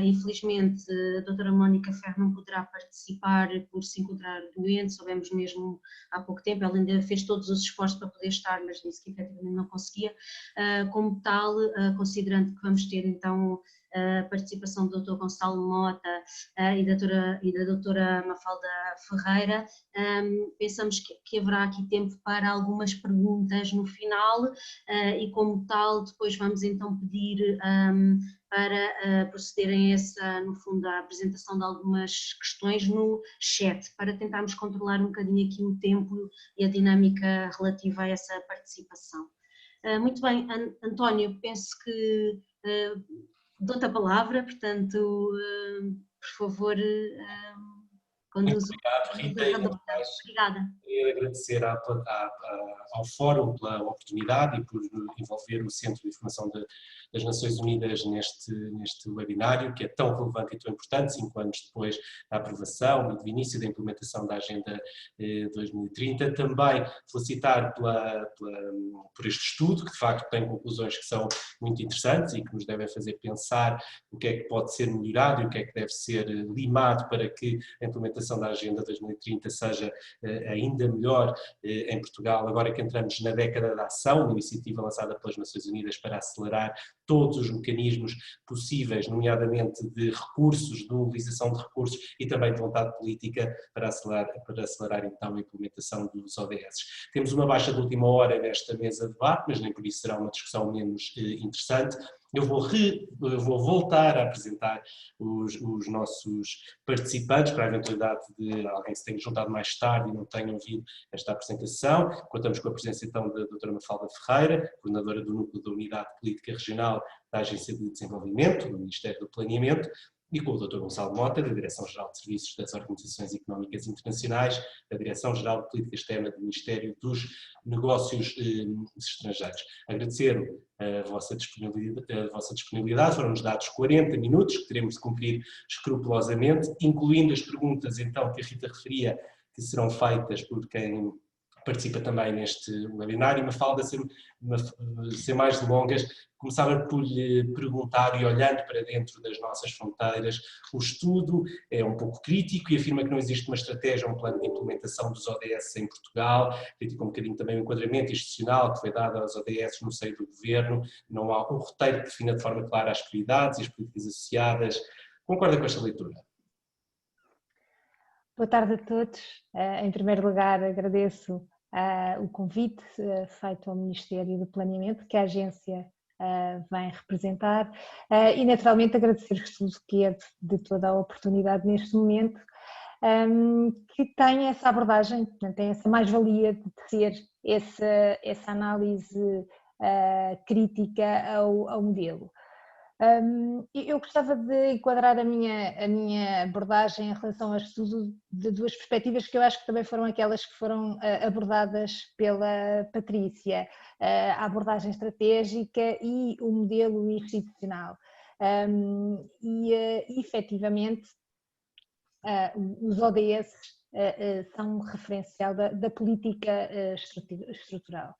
Speaker 1: infelizmente a doutora Mónica Ferro não poderá participar por se encontrar doente, soubemos mesmo há pouco tempo, ela ainda fez todos os esforços para poder estar, mas disse que efetivamente não conseguia. Como tal, considerando que vamos ter então a participação do Dr. Gonçalo Mota e da doutora Mafalda Ferreira, pensamos que haverá aqui tempo para algumas perguntas no final e como tal depois vamos então pedir para procederem a essa, no fundo, a apresentação de algumas questões no chat, para tentarmos controlar um bocadinho aqui o tempo e a dinâmica relativa a essa participação. Muito bem, António, penso que dou-te a palavra, portanto, por favor, conduz o...
Speaker 5: Obrigado, Rita.
Speaker 1: Obrigada.
Speaker 5: Queria agradecer ao Fórum pela oportunidade e por envolver o Centro de Informação das Nações Unidas neste webinário, que é tão relevante e tão importante, 5 anos depois da aprovação e do início da implementação da Agenda 2030. Também felicitar por este estudo, que de facto tem conclusões que são muito interessantes e que nos devem fazer pensar o que é que pode ser melhorado e o que é que deve ser limado para que a implementação da Agenda 2030 seja ainda melhor em Portugal, agora que entramos na década da ação, uma iniciativa lançada pelas Nações Unidas para acelerar todos os mecanismos possíveis, nomeadamente de recursos, de mobilização de recursos e também de vontade política para acelerar então a implementação dos ODS. Temos uma baixa de última hora nesta mesa de debate, mas nem por isso será uma discussão menos interessante. Eu vou voltar a apresentar os nossos participantes, para a eventualidade de alguém se tenha juntado mais tarde e não tenha ouvido esta apresentação. Contamos com a presença então da doutora Mafalda Ferreira, coordenadora do Núcleo da Unidade Política Regional da Agência de Desenvolvimento, do Ministério do Planeamento, e com o Dr. Gonçalo Mota, da Direção-Geral de Serviços das Organizações Económicas Internacionais, da Direção-Geral de Política Externa do Ministério dos Negócios Estrangeiros. Agradecer a vossa disponibilidade, foram-nos dados 40 minutos, que teremos de cumprir escrupulosamente, incluindo as perguntas então que a Rita referia, que serão feitas por quem participa também neste webinar, e Mafalda, sem mais delongas, começava por lhe perguntar, e olhando para dentro das nossas fronteiras, o estudo é um pouco crítico e afirma que não existe uma estratégia, um plano de implementação dos ODS em Portugal, critica um bocadinho também o enquadramento institucional que foi dado aos ODS no seio do governo, não há um roteiro que defina de forma clara as prioridades e as políticas associadas. Concorda com esta leitura?
Speaker 6: Boa tarde a todos. Em primeiro lugar, agradeço o convite feito ao Ministério do Planeamento, que a agência vem representar, e naturalmente agradecer o estudo que é de toda a oportunidade neste momento, que tem essa abordagem, tem essa mais-valia de ter essa análise crítica ao modelo. Eu gostava de enquadrar a minha abordagem em relação ao estudo de duas perspectivas que eu acho que também foram aquelas que foram abordadas pela Patrícia, a abordagem estratégica e o modelo institucional. Efetivamente, os ODS são um referencial da política estrutural.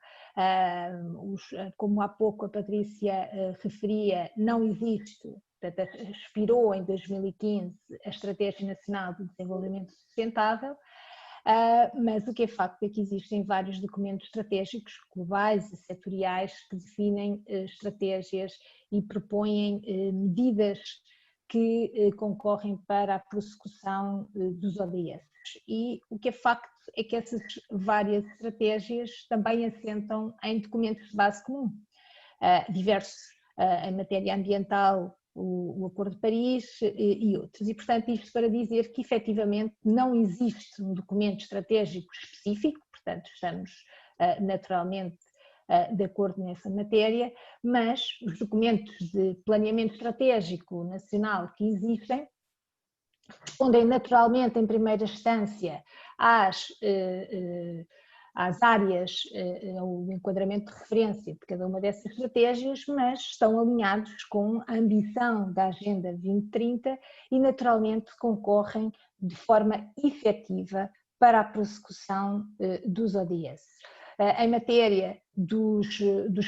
Speaker 6: Como há pouco a Patrícia referia, não existe, portanto, expirou em 2015 a Estratégia Nacional de Desenvolvimento Sustentável, mas o que é facto é que existem vários documentos estratégicos globais e setoriais que definem estratégias e propõem medidas que concorrem para a prossecução dos ODS. E o que é facto é que essas várias estratégias também assentam em documentos de base comum, diversos em matéria ambiental, o Acordo de Paris e outros. E, portanto, isto para dizer que efetivamente não existe um documento estratégico específico, portanto, estamos naturalmente de acordo nessa matéria, mas os documentos de planeamento estratégico nacional que existem respondem naturalmente, em primeira instância, às áreas, ao enquadramento de referência de cada uma dessas estratégias, mas estão alinhados com a ambição da Agenda 2030 e naturalmente concorrem de forma efetiva para a prossecução dos ODS. Em matéria dos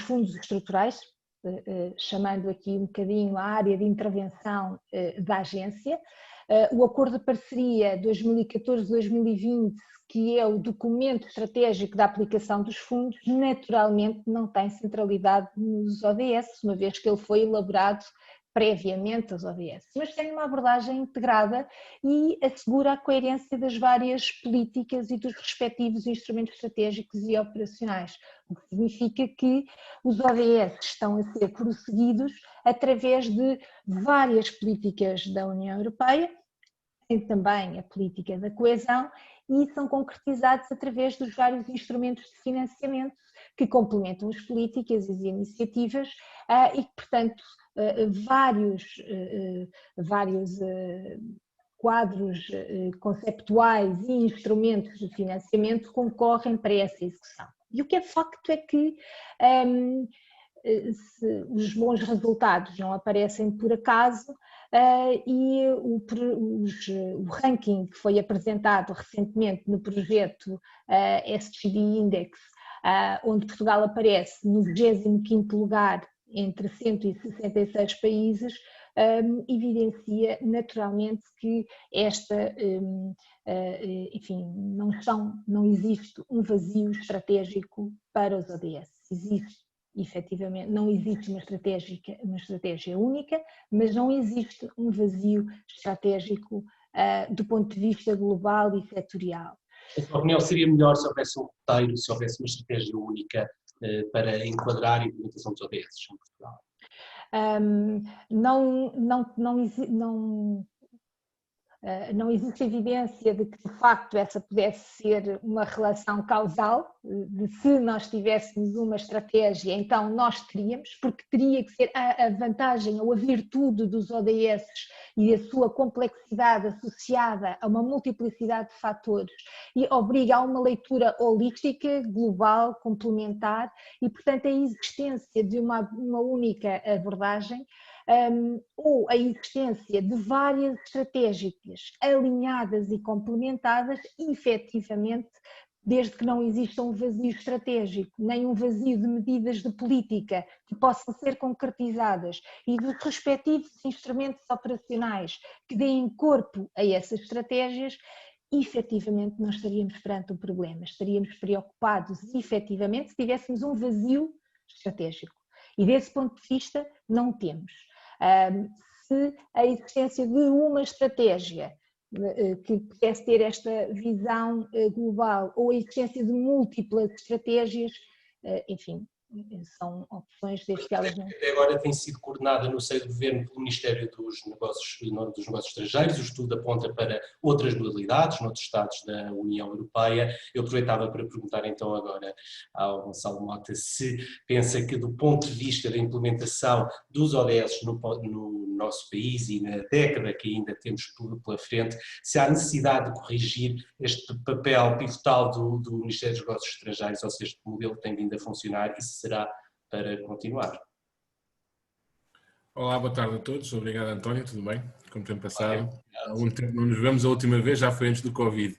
Speaker 6: fundos estruturais, chamando aqui um bocadinho a área de intervenção da agência, o Acordo de Parceria 2014-2020, que é o documento estratégico da aplicação dos fundos, naturalmente não tem centralidade nos ODS, uma vez que ele foi elaborado previamente aos ODS, mas tem uma abordagem integrada e assegura a coerência das várias políticas e dos respectivos instrumentos estratégicos e operacionais, o que significa que os ODS estão a ser prosseguidos através de várias políticas da União Europeia, tem também a política da coesão e são concretizados através dos vários instrumentos de financiamento que complementam as políticas e as iniciativas e que, portanto, vários quadros conceptuais e instrumentos de financiamento concorrem para essa execução. E o que é facto é que os bons resultados não aparecem por acaso e o ranking que foi apresentado recentemente no projeto SDG Index, onde Portugal aparece no 25º lugar entre 166 países, evidencia naturalmente que enfim, não existe um vazio estratégico para os ODS. Existe, efetivamente, não existe uma estratégia única, mas não existe um vazio estratégico do ponto de vista global e setorial.
Speaker 5: Na sua opinião, seria melhor se houvesse um roteiro, se houvesse uma estratégia única para enquadrar a implementação dos ODS em Portugal?
Speaker 6: Não existe evidência de que, de facto, essa pudesse ser uma relação causal, de se nós tivéssemos uma estratégia, então nós teríamos, porque teria que ser a vantagem ou a virtude dos ODS e a sua complexidade associada a uma multiplicidade de fatores e obriga a uma leitura holística, global, complementar e, portanto, a existência de uma única abordagem ou a existência de várias estratégias alinhadas e complementadas, efetivamente, desde que não exista um vazio estratégico, nem um vazio de medidas de política que possam ser concretizadas e dos respectivos instrumentos operacionais que deem corpo a essas estratégias, efetivamente nós estaríamos perante um problema, estaríamos preocupados efetivamente se tivéssemos um vazio estratégico. E desse ponto de vista não temos. Se a existência de uma estratégia que pudesse ter esta visão global ou a existência de múltiplas estratégias, enfim, são opções desde que elas não...
Speaker 5: Até agora tem sido coordenada no seio do Governo pelo Ministério dos Negócios Estrangeiros, o estudo aponta para outras modalidades noutros Estados da União Europeia. Eu aproveitava para perguntar então agora ao Gonçalo Mota se pensa que do ponto de vista da implementação dos ODS no nosso país e na década que ainda temos pela frente, se há necessidade de corrigir este papel pivotal do Ministério dos Negócios Estrangeiros, ou se este modelo tem vindo a funcionar e se será para continuar.
Speaker 7: Olá, boa tarde a todos. Obrigado, António. Tudo bem? Como tem passado? Há algum tempo não nos vemos, a última vez já foi antes do Covid.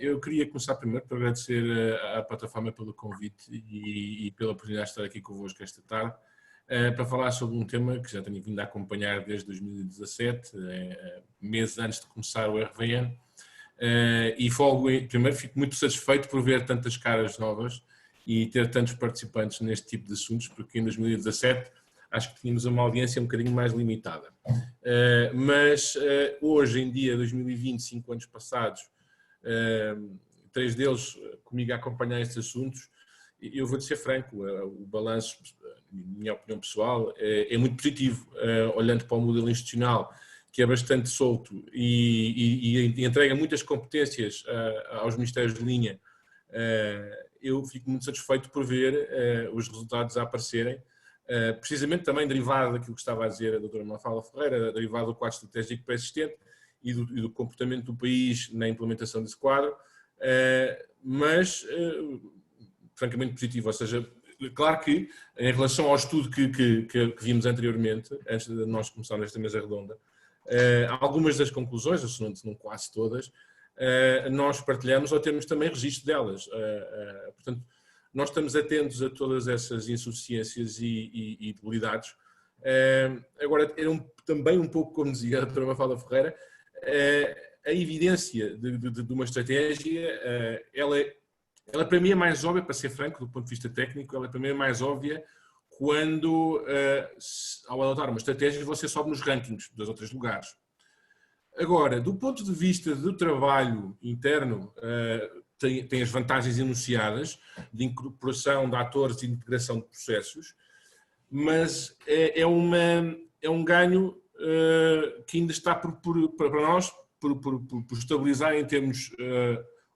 Speaker 7: Eu queria começar primeiro por agradecer à plataforma pelo convite e pela oportunidade de estar aqui convosco esta tarde para falar sobre um tema que já tenho vindo a acompanhar desde 2017, meses antes de começar o RVN. E primeiro fico muito satisfeito por ver tantas caras novas e ter tantos participantes neste tipo de assuntos, porque em 2017 acho que tínhamos uma audiência um bocadinho mais limitada. Mas hoje em dia, 2020, 5 anos passados, 3 deles comigo a acompanhar estes assuntos, eu vou ser franco, o balanço, na minha opinião pessoal, é muito positivo, olhando para o modelo institucional, que é bastante solto e entrega muitas competências aos ministérios de linha eu fico muito satisfeito por ver os resultados a aparecerem, precisamente também derivado daquilo que estava a dizer a doutora Mafalda Ferreira, derivado do quadro estratégico pré-existente e do comportamento do país na implementação desse quadro, mas francamente positivo, ou seja, claro que em relação ao estudo que vimos anteriormente, antes de nós começarmos esta mesa redonda, algumas das conclusões, ou se não quase todas, nós partilhamos ou temos também registro delas. Portanto, nós estamos atentos a todas essas insuficiências e debilidades. Agora, era também um pouco, como dizia a doutora Mafalda Ferreira, a evidência de uma estratégia, ela para mim é mais óbvia, para ser franco, do ponto de vista técnico, ela para mim é mais óbvia quando, ao adotar uma estratégia, você sobe nos rankings dos outros lugares. Agora, do ponto de vista do trabalho interno, tem as vantagens enunciadas de incorporação de atores e de integração de processos, mas é um ganho que ainda está para nós por estabilizar em termos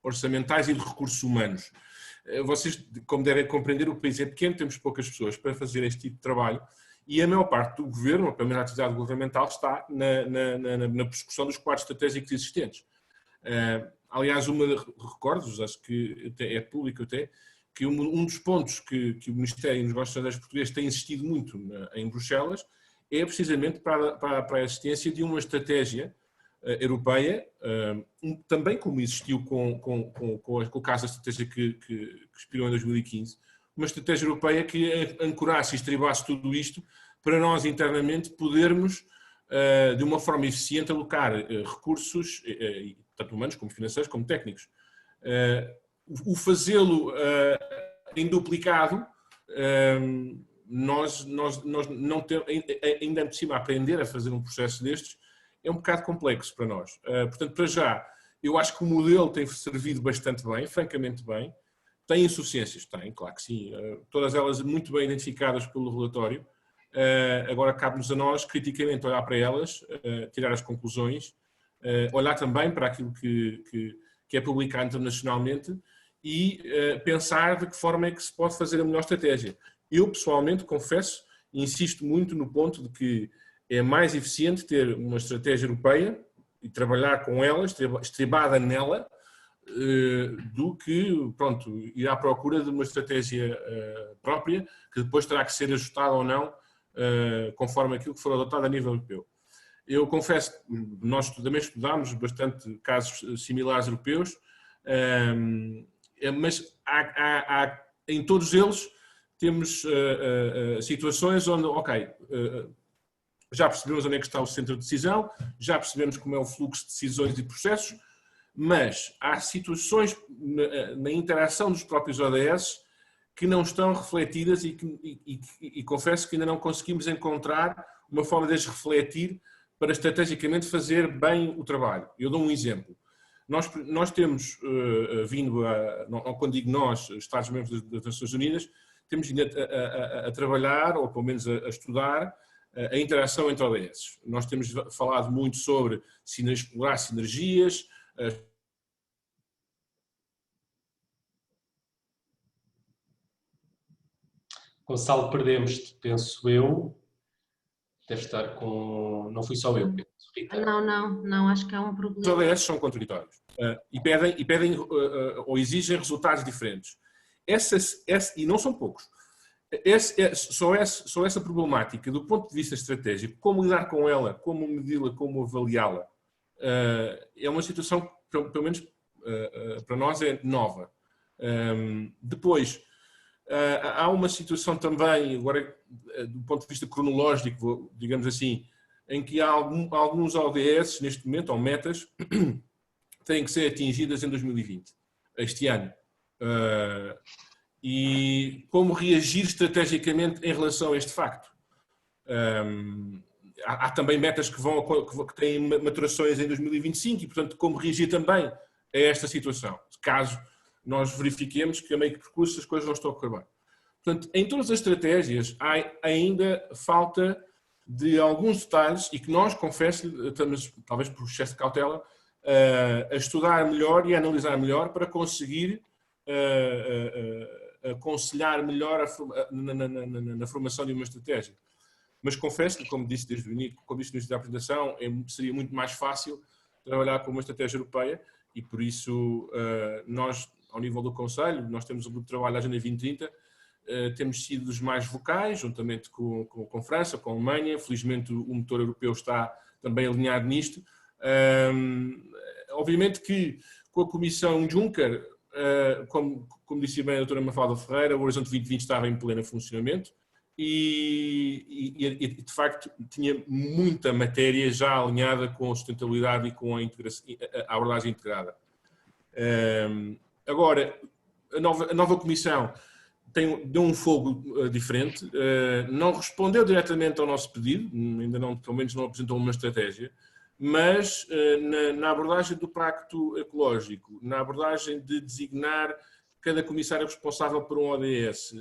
Speaker 7: orçamentais e de recursos humanos. Vocês, como devem compreender, o país é pequeno, temos poucas pessoas para fazer este tipo de trabalho e a maior parte do governo, a primeira atividade governamental, está na persecução dos quadros estratégicos existentes. Aliás, recordo-vos, acho que é público até, que um dos pontos que o Ministério e os Negócios Estrangeiros portugueses têm insistido muito em Bruxelas é precisamente para a existência de uma estratégia europeia, também como existiu com o caso da estratégia que expirou em 2015, uma estratégia europeia que ancorasse e estribasse tudo isto para nós internamente podermos, de uma forma eficiente, alocar recursos, tanto humanos como financeiros, como técnicos. O fazê-lo em duplicado, nós não temos, ainda por cima, aprender a fazer um processo destes é um bocado complexo para nós. Portanto, para já, eu acho que o modelo tem servido bastante bem, francamente bem. Tem insuficiências? Tem, claro que sim. Todas elas muito bem identificadas pelo relatório. Agora cabe-nos a nós, criticamente, olhar para elas, tirar as conclusões, olhar também para aquilo que é publicado internacionalmente e pensar de que forma é que se pode fazer a melhor estratégia. Eu, pessoalmente, confesso, insisto muito no ponto de que é mais eficiente ter uma estratégia europeia e trabalhar com ela, estribada nela, do que, pronto, ir à procura de uma estratégia própria, que depois terá que ser ajustada ou não, conforme aquilo que for adotado a nível europeu. Eu confesso que nós também estudámos bastante casos similares europeus, mas em todos eles temos situações onde, ok, já percebemos onde é que está o centro de decisão, já percebemos como é o fluxo de decisões e processos, mas há situações na interação dos próprios ODS que não estão refletidas e confesso que ainda não conseguimos encontrar uma forma de as refletir para estrategicamente fazer bem o trabalho. Eu dou um exemplo. Nós temos vindo, quando digo nós, Estados-membros das Nações Unidas, temos vindo a trabalhar, ou pelo menos a estudar, a interação entre ODS. Nós temos falado muito sobre explorar sinergias.
Speaker 5: Gonçalo, perdemos-te, penso eu. Deve estar com... Não fui só eu, penso, Rita.
Speaker 1: Não, acho que é um problema.
Speaker 7: Os ODS são contraditórios e pedem ou exigem resultados diferentes. E não são poucos. Só essa problemática, do ponto de vista estratégico, como lidar com ela, como medi-la, como avaliá-la, é uma situação que, pelo menos para nós, é nova. Depois, há uma situação também, agora, do ponto de vista cronológico, digamos assim, em que há alguns ODS, neste momento, ou metas, têm que ser atingidas em 2020, este ano. E como reagir estrategicamente em relação a este facto. Há também metas que têm maturações em 2025 e, portanto, como reagir também a esta situação, caso nós verifiquemos que a meio que percurso as coisas não estão a correr bem. Portanto, em todas as estratégias há ainda falta de alguns detalhes e que nós, confesso, estamos, talvez por excesso de cautela, a estudar melhor e a analisar melhor para conseguir aconselhar melhor na formação de uma estratégia. Mas confesso que, como disse desde o início, como disse no início da apresentação, seria muito mais fácil trabalhar com uma estratégia europeia e, por isso, nós, ao nível do Conselho, nós temos o grupo de trabalho da Agenda 2030, temos sido os mais vocais, juntamente com França, com a Alemanha. Felizmente, o motor europeu está também alinhado nisto. Obviamente que, com a Comissão Juncker, como disse bem a doutora Mafalda Ferreira, o Horizonte 2020 estava em pleno funcionamento e de facto tinha muita matéria já alinhada com a sustentabilidade e com a abordagem integrada. Agora, a nova Comissão deu um fogo diferente, não respondeu diretamente ao nosso pedido, ainda não, pelo menos não apresentou uma estratégia, mas na abordagem do Pacto Ecológico, na abordagem de designar cada comissário responsável por um ODS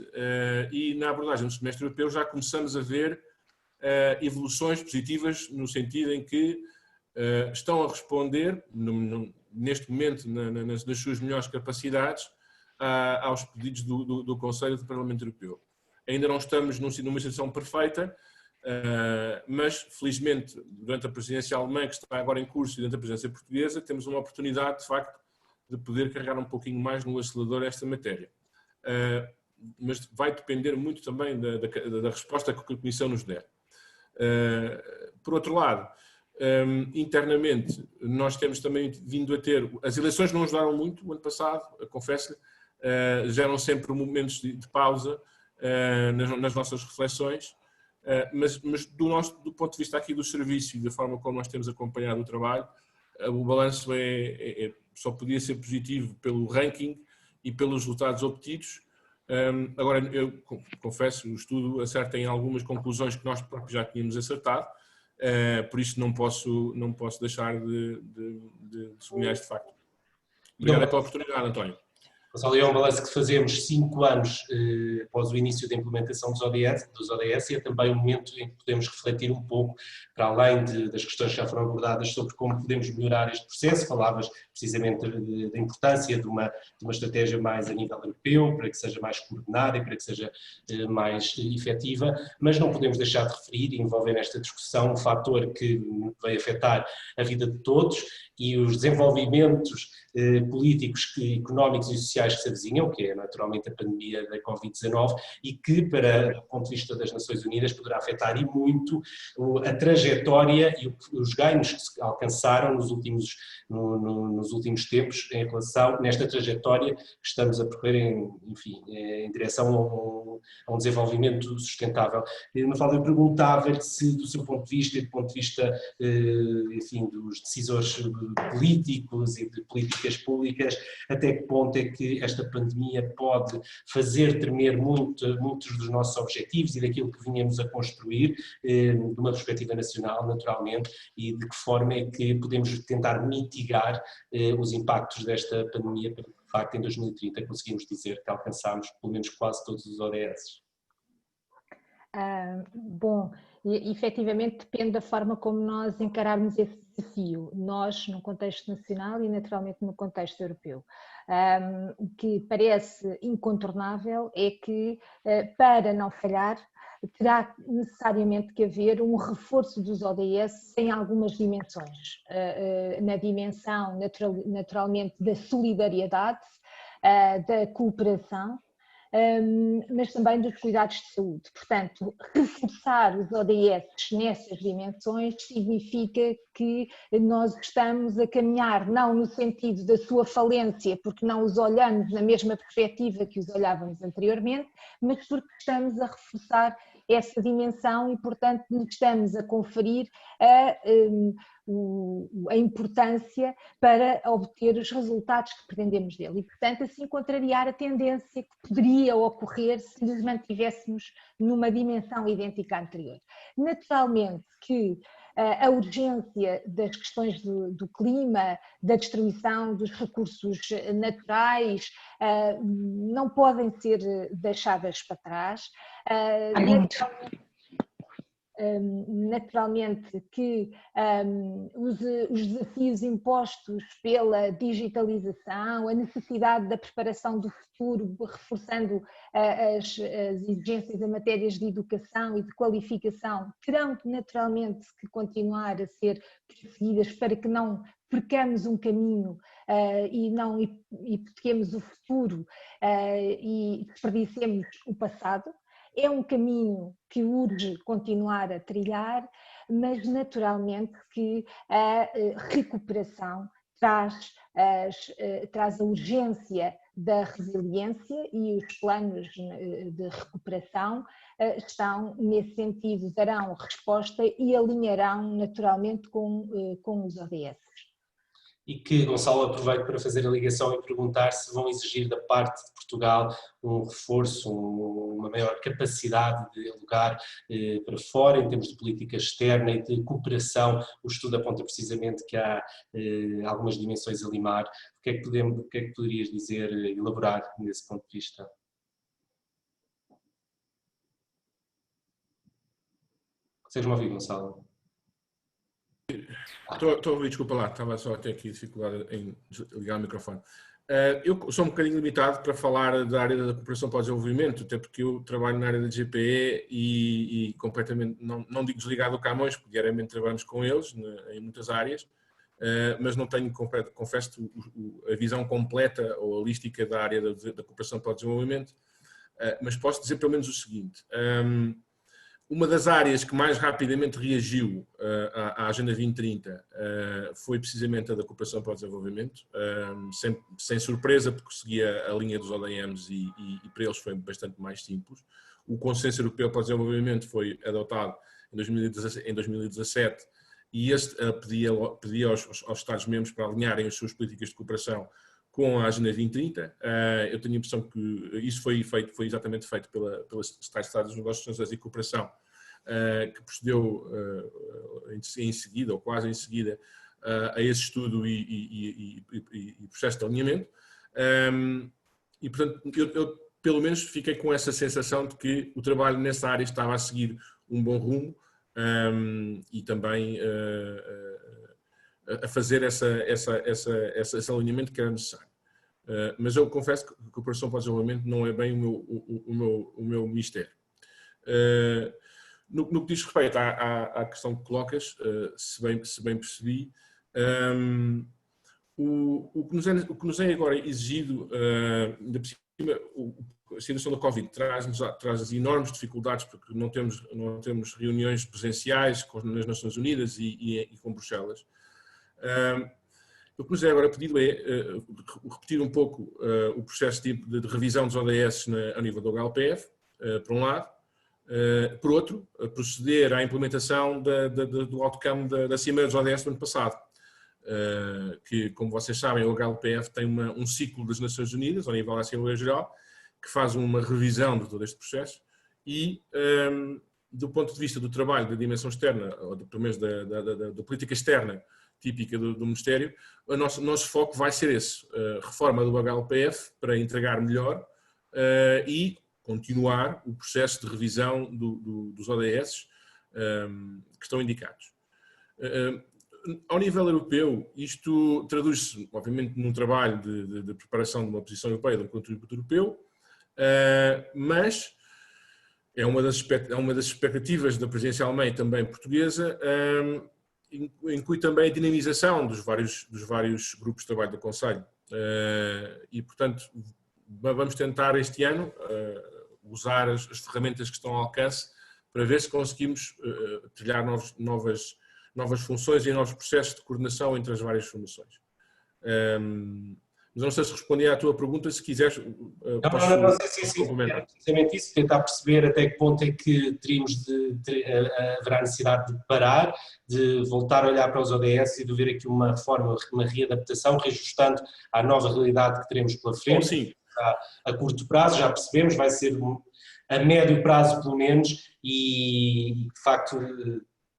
Speaker 7: e na abordagem do semestre europeu já começamos a ver evoluções positivas no sentido em que estão a responder, neste momento, nas suas melhores capacidades, aos pedidos do Conselho do Parlamento Europeu. Ainda não estamos numa situação perfeita, mas felizmente durante a presidência alemã que está agora em curso e durante a presidência portuguesa temos uma oportunidade de facto de poder carregar um pouquinho mais no acelerador esta matéria. Mas vai depender muito também da resposta que a Comissão nos der. Por outro lado, internamente nós temos também vindo a ter, as eleições não ajudaram muito o ano passado, confesso, geram sempre momentos de pausa nas nossas reflexões, mas do ponto de vista aqui do serviço e da forma como nós temos acompanhado o trabalho, o balanço só podia ser positivo pelo ranking e pelos resultados obtidos. Agora, eu confesso, o estudo acerta em algumas conclusões que nós próprios já tínhamos acertado, por isso não posso deixar de sublinhar este facto. Obrigado pela oportunidade, António.
Speaker 5: Gonçalo, é um balanço que fazemos 5 anos após o início da implementação dos ODS e é também um momento em que podemos refletir um pouco, para além das questões que já foram abordadas, sobre como podemos melhorar este processo. Falavas precisamente da importância de uma estratégia mais a nível europeu, para que seja mais coordenada e para que seja mais efetiva, mas não podemos deixar de referir e envolver nesta discussão um fator que vai afetar a vida de todos e os desenvolvimentos políticos, económicos e sociais que se avizinham, que é naturalmente a pandemia da Covid-19 e que, do ponto de vista das Nações Unidas, poderá afetar e muito a trajetória e os ganhos que se alcançaram nos últimos tempos em relação nesta trajetória que estamos a percorrer em direção a um desenvolvimento sustentável. Mafalda, eu perguntava-lhe se, do seu ponto de vista e do ponto de vista dos decisores políticos e de políticas públicas, até que ponto é que esta pandemia pode fazer tremer muitos dos nossos objetivos e daquilo que vinhamos a construir de uma perspectiva nacional, naturalmente, e de que forma é que podemos tentar mitigar os impactos desta pandemia, para que, de facto, em 2030 conseguimos dizer que alcançámos pelo menos quase todos os ODS.
Speaker 6: Bom, efetivamente depende da forma como nós encararmos esse desafio, nós no contexto nacional e naturalmente no contexto europeu. O que parece incontornável é que, para não falhar, terá necessariamente que haver um reforço dos ODS em algumas dimensões, na dimensão naturalmente da solidariedade, da cooperação, mas também dos cuidados de saúde. Portanto, reforçar os ODS nessas dimensões significa que nós estamos a caminhar não no sentido da sua falência, porque não os olhamos na mesma perspectiva que os olhávamos anteriormente, mas porque estamos a reforçar essa dimensão e, portanto, estamos a conferir a importância para obter os resultados que pretendemos dele e, portanto, assim contrariar a tendência que poderia ocorrer se nos mantivéssemos numa dimensão idêntica à anterior. Naturalmente que a urgência das questões do clima, da destruição dos recursos naturais, não podem ser deixadas para trás. naturalmente que os desafios impostos pela digitalização, a necessidade da preparação do futuro, reforçando as exigências em matérias de educação e de qualificação, terão naturalmente que continuar a ser perseguidas para que não percamos um caminho e não hipotequemos o futuro e desperdicemos o passado. É um caminho que urge continuar a trilhar, mas naturalmente que a recuperação traz a urgência da resiliência, e os planos de recuperação estão nesse sentido, darão resposta e alinharão naturalmente com os ODS.
Speaker 5: E que, Gonçalo, aproveito para fazer a ligação e perguntar se vão exigir da parte de Portugal um reforço, uma maior capacidade de dialogar para fora em termos de política externa e de cooperação. O estudo aponta precisamente que há algumas dimensões a limar. O que é que poderias dizer, elaborar nesse ponto de vista? Consegues-me ouvir, Gonçalo?
Speaker 7: Estou a ouvir, desculpa lá, estava só a ter aqui dificuldade em ligar o microfone. Eu sou um bocadinho limitado para falar da área da cooperação para o desenvolvimento, até porque eu trabalho na área da GPE e completamente, não digo desligado do Camões, porque diariamente trabalhamos com eles em muitas áreas, mas não tenho, confesso, a visão completa ou holística da área da cooperação para o desenvolvimento, mas posso dizer pelo menos o seguinte. Uma das áreas que mais rapidamente reagiu à Agenda 2030 foi precisamente a da cooperação para o desenvolvimento, sem surpresa, porque seguia a linha dos ODMs e para eles foi bastante mais simples. O Consenso Europeu para o Desenvolvimento foi adotado em 2017 e este pedia aos Estados-membros para alinharem as suas políticas de cooperação com a Agenda 2030. Eu tenho a impressão que isso foi exatamente feito pelas Estados dos Negócios Estrangeiros e Cooperação, que procedeu em seguida, ou quase em seguida, a esse estudo e processo de alinhamento. E, portanto, eu pelo menos fiquei com essa sensação de que o trabalho nessa área estava a seguir um bom rumo e também a fazer esse alinhamento que era necessário. Mas eu confesso que a cooperação para o desenvolvimento não é bem o meu mistério. No que diz respeito à questão que colocas, se bem percebi, o que nos é agora exigido, ainda por cima, a situação da Covid traz enormes dificuldades, porque não temos reuniões presenciais nas Nações Unidas e com Bruxelas. O que nos é agora pedido é repetir um pouco o processo de revisão dos ODS ao nível do HLPF, por um lado. Por outro, proceder à implementação do outcome da Cimeira dos ODS do ano passado, que, como vocês sabem, o HLPF tem um ciclo das Nações Unidas, ao nível da Assembleia Geral, que faz uma revisão de todo este processo e, do ponto de vista do trabalho da dimensão externa, ou pelo menos da política externa típica do Ministério, o nosso foco vai ser esse, reforma do HLPF para entregar melhor e continuar o processo de revisão dos ODS que estão indicados. Ao nível europeu, isto traduz-se, obviamente, num trabalho de preparação de uma posição europeia, de um contributo europeu, mas é uma das expectativas da presidência alemã e também portuguesa, inclui também a dinamização dos vários grupos de trabalho do Conselho. E, portanto, vamos tentar este ano usar as ferramentas que estão ao alcance para ver se conseguimos trilhar novas funções e novos processos de coordenação entre as várias formações. Mas não sei se respondi à tua pergunta, se quiseres
Speaker 5: sim, era precisamente isso, tentar perceber até que ponto é que haverá necessidade de parar, de voltar a olhar para os ODS e de ver aqui uma reforma, uma readaptação, reajustando à nova realidade que teremos pela frente.
Speaker 7: Sim.
Speaker 5: A curto prazo, já percebemos, vai ser a médio prazo pelo menos, e de facto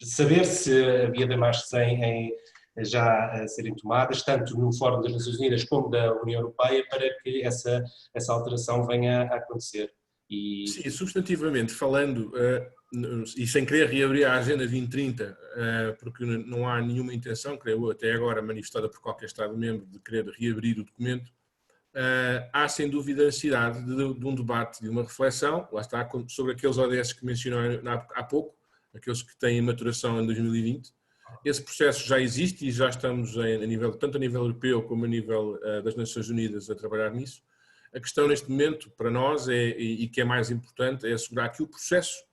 Speaker 5: saber se havia demais 100 já a serem tomadas, tanto no Fórum das Nações Unidas como da União Europeia, para que essa alteração venha a acontecer.
Speaker 7: Sim, substantivamente falando, e sem querer reabrir a Agenda 2030, porque não há nenhuma intenção, creio eu, até agora manifestada por qualquer Estado-membro, de querer reabrir o documento, há sem dúvida a necessidade de um debate, de uma reflexão, lá está, sobre aqueles ODS que mencionei há pouco, aqueles que têm maturação em 2020. Esse processo já existe e já estamos, tanto a nível europeu como a nível das Nações Unidas, a trabalhar nisso. A questão neste momento, para nós, e que é mais importante, é assegurar que o processo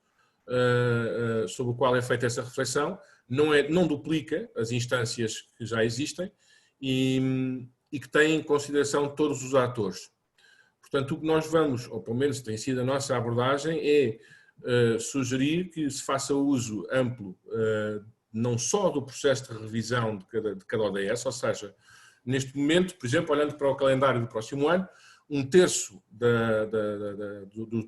Speaker 7: sobre o qual é feita essa reflexão não duplica as instâncias que já existem e que tem em consideração todos os atores. Portanto, o que nós vamos, ou pelo menos tem sido a nossa abordagem, é sugerir que se faça uso amplo não só do processo de revisão de cada ODS, ou seja, neste momento, por exemplo, olhando para o calendário do próximo ano, 1/3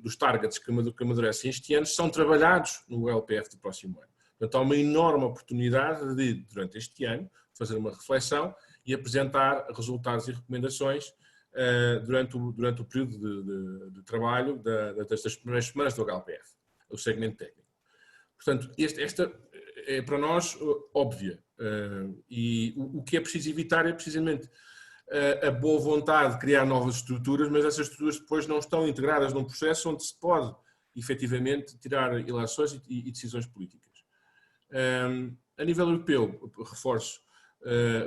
Speaker 7: dos targets que amadurecem este ano são trabalhados no LPF do próximo ano. Portanto, há uma enorme oportunidade de, durante este ano, fazer uma reflexão e apresentar resultados e recomendações durante o período de trabalho das primeiras semanas do HLPF, o segmento técnico. Portanto, esta é para nós óbvia e o que é preciso evitar é precisamente a boa vontade de criar novas estruturas, mas essas estruturas depois não estão integradas num processo onde se pode, efetivamente, tirar ilações e decisões políticas. A nível europeu, reforço,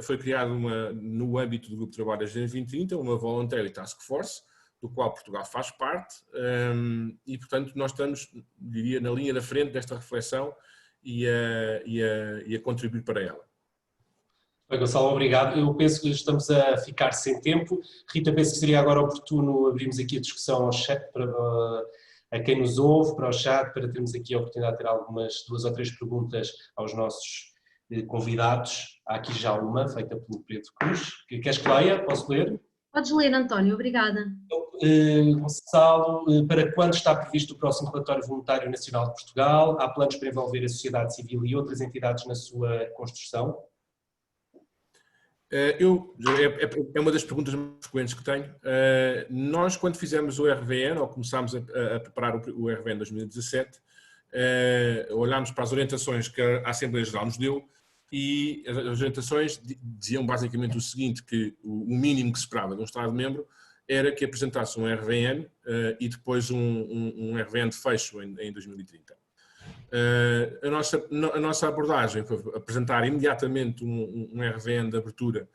Speaker 7: foi criado no âmbito do Grupo de Trabalho Agenda 2030, uma Voluntary Task Force, do qual Portugal faz parte, e, portanto, nós estamos, diria, na linha da frente desta reflexão e a contribuir para ela.
Speaker 5: Bem, Gonçalo, obrigado. Eu penso que estamos a ficar sem tempo. Rita, penso que seria agora oportuno abrirmos aqui a discussão ao chat a quem nos ouve, para o chat, para termos aqui a oportunidade de ter algumas 2 ou 3 perguntas aos nossos convidados. Há aqui já uma, feita pelo Pedro Cruz. Queres que leia? Posso ler?
Speaker 1: Podes ler, António, obrigada.
Speaker 5: Gonçalo, para quando está previsto o próximo relatório voluntário nacional de Portugal? Há planos para envolver a sociedade civil e outras entidades na sua construção?
Speaker 7: É uma das perguntas mais frequentes que tenho. Nós, quando fizemos o RVN, ou começámos a preparar o RVN 2017, olhámos para as orientações que a Assembleia Geral nos deu e as orientações diziam basicamente o seguinte, que o mínimo que se esperava de um Estado-membro era que apresentasse um RVN e depois um RVN de fecho em 2030. A nossa abordagem foi apresentar imediatamente um RVN de abertura,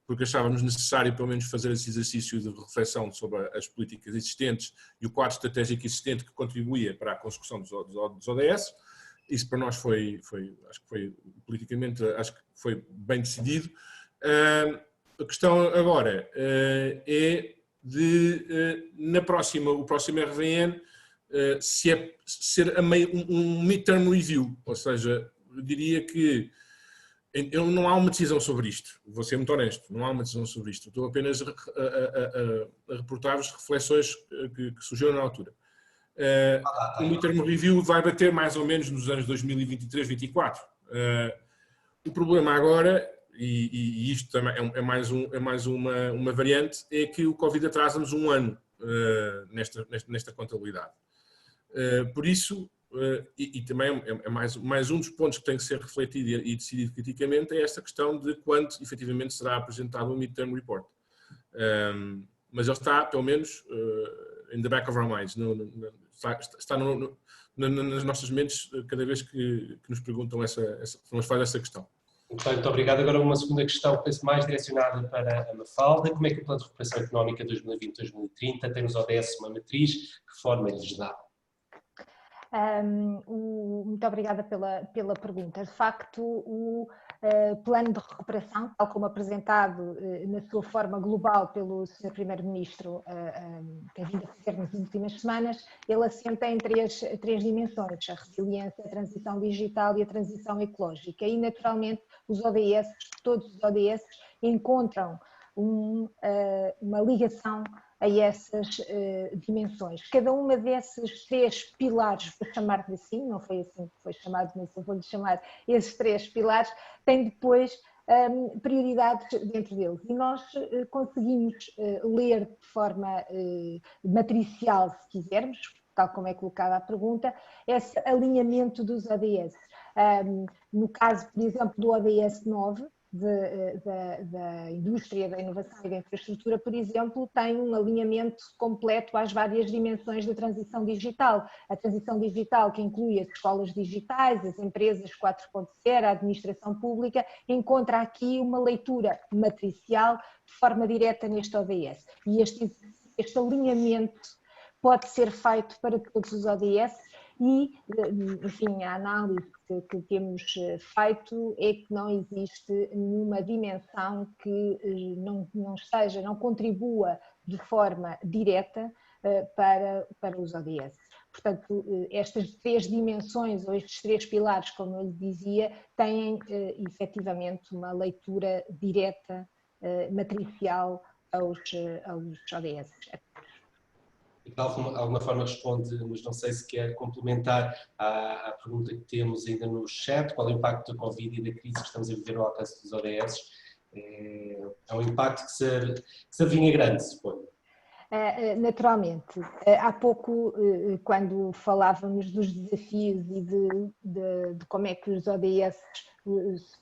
Speaker 7: porque achávamos necessário pelo menos fazer esse exercício de reflexão sobre as políticas existentes e o quadro estratégico existente que contribuía para a consecução dos ODS. Isso para nós acho que foi politicamente, acho que foi bem decidido. A questão agora é de, o próximo RVN, ser um midterm review, ou seja, eu diria que não há uma decisão sobre isto, vou ser muito honesto, não há uma decisão sobre isto, estou apenas a reportar-vos reflexões que surgiram na altura. O midterm review vai bater mais ou menos nos anos 2023-24. O problema agora, e isto também é mais uma variante, é que o Covid atrasa-nos um ano nesta contabilidade. Por isso, e também é mais um dos pontos que tem que ser refletido e decidido criticamente, é esta questão de quando efetivamente será apresentado o midterm report. Mas ele está, pelo menos, in the back of our minds, está nas nossas mentes cada vez que nos perguntam nos faz essa questão.
Speaker 5: Muito obrigado. Agora uma segunda questão, penso mais direcionada para a Mafalda. Como é que o Plano de Recuperação Económica 2020-2030 tem nos ODS uma matriz? Que forma lhes dá?
Speaker 6: Muito obrigada pela pergunta. De facto, o plano de recuperação, tal como apresentado na sua forma global pelo Sr. Primeiro-Ministro, que tem vindo a fazer nas últimas semanas, ele assenta em três dimensões: a resiliência, a transição digital e a transição ecológica. E, naturalmente, todos os ODS encontram uma ligação a essas dimensões. Cada uma desses 3 pilares, vou chamar-lhe assim, não foi assim que foi chamado, mas eu vou-lhe chamar esses 3 pilares, tem depois prioridades dentro deles. E nós conseguimos ler de forma matricial, se quisermos, tal como é colocada a pergunta, esse alinhamento dos ODS. No caso, por exemplo, do ODS 9, da indústria, da inovação e da infraestrutura, por exemplo, tem um alinhamento completo às várias dimensões da transição digital. A transição digital, que inclui as escolas digitais, as empresas 4.0, a administração pública, encontra aqui uma leitura matricial de forma direta neste ODS. E este alinhamento pode ser feito para todos os ODS e, enfim, a análise que temos feito é que não existe nenhuma dimensão que não contribua de forma direta para os ODS. Portanto, estas 3 dimensões ou estes 3 pilares, como eu lhe dizia, têm efetivamente uma leitura direta, matricial aos ODS.
Speaker 5: De alguma forma responde, mas não sei se quer complementar à pergunta que temos ainda no chat, qual é o impacto da Covid e da crise que estamos a viver no alcance dos ODS? É um impacto que se avinha grande, suponho.
Speaker 6: Naturalmente. Há pouco, quando falávamos dos desafios e de como é que os ODS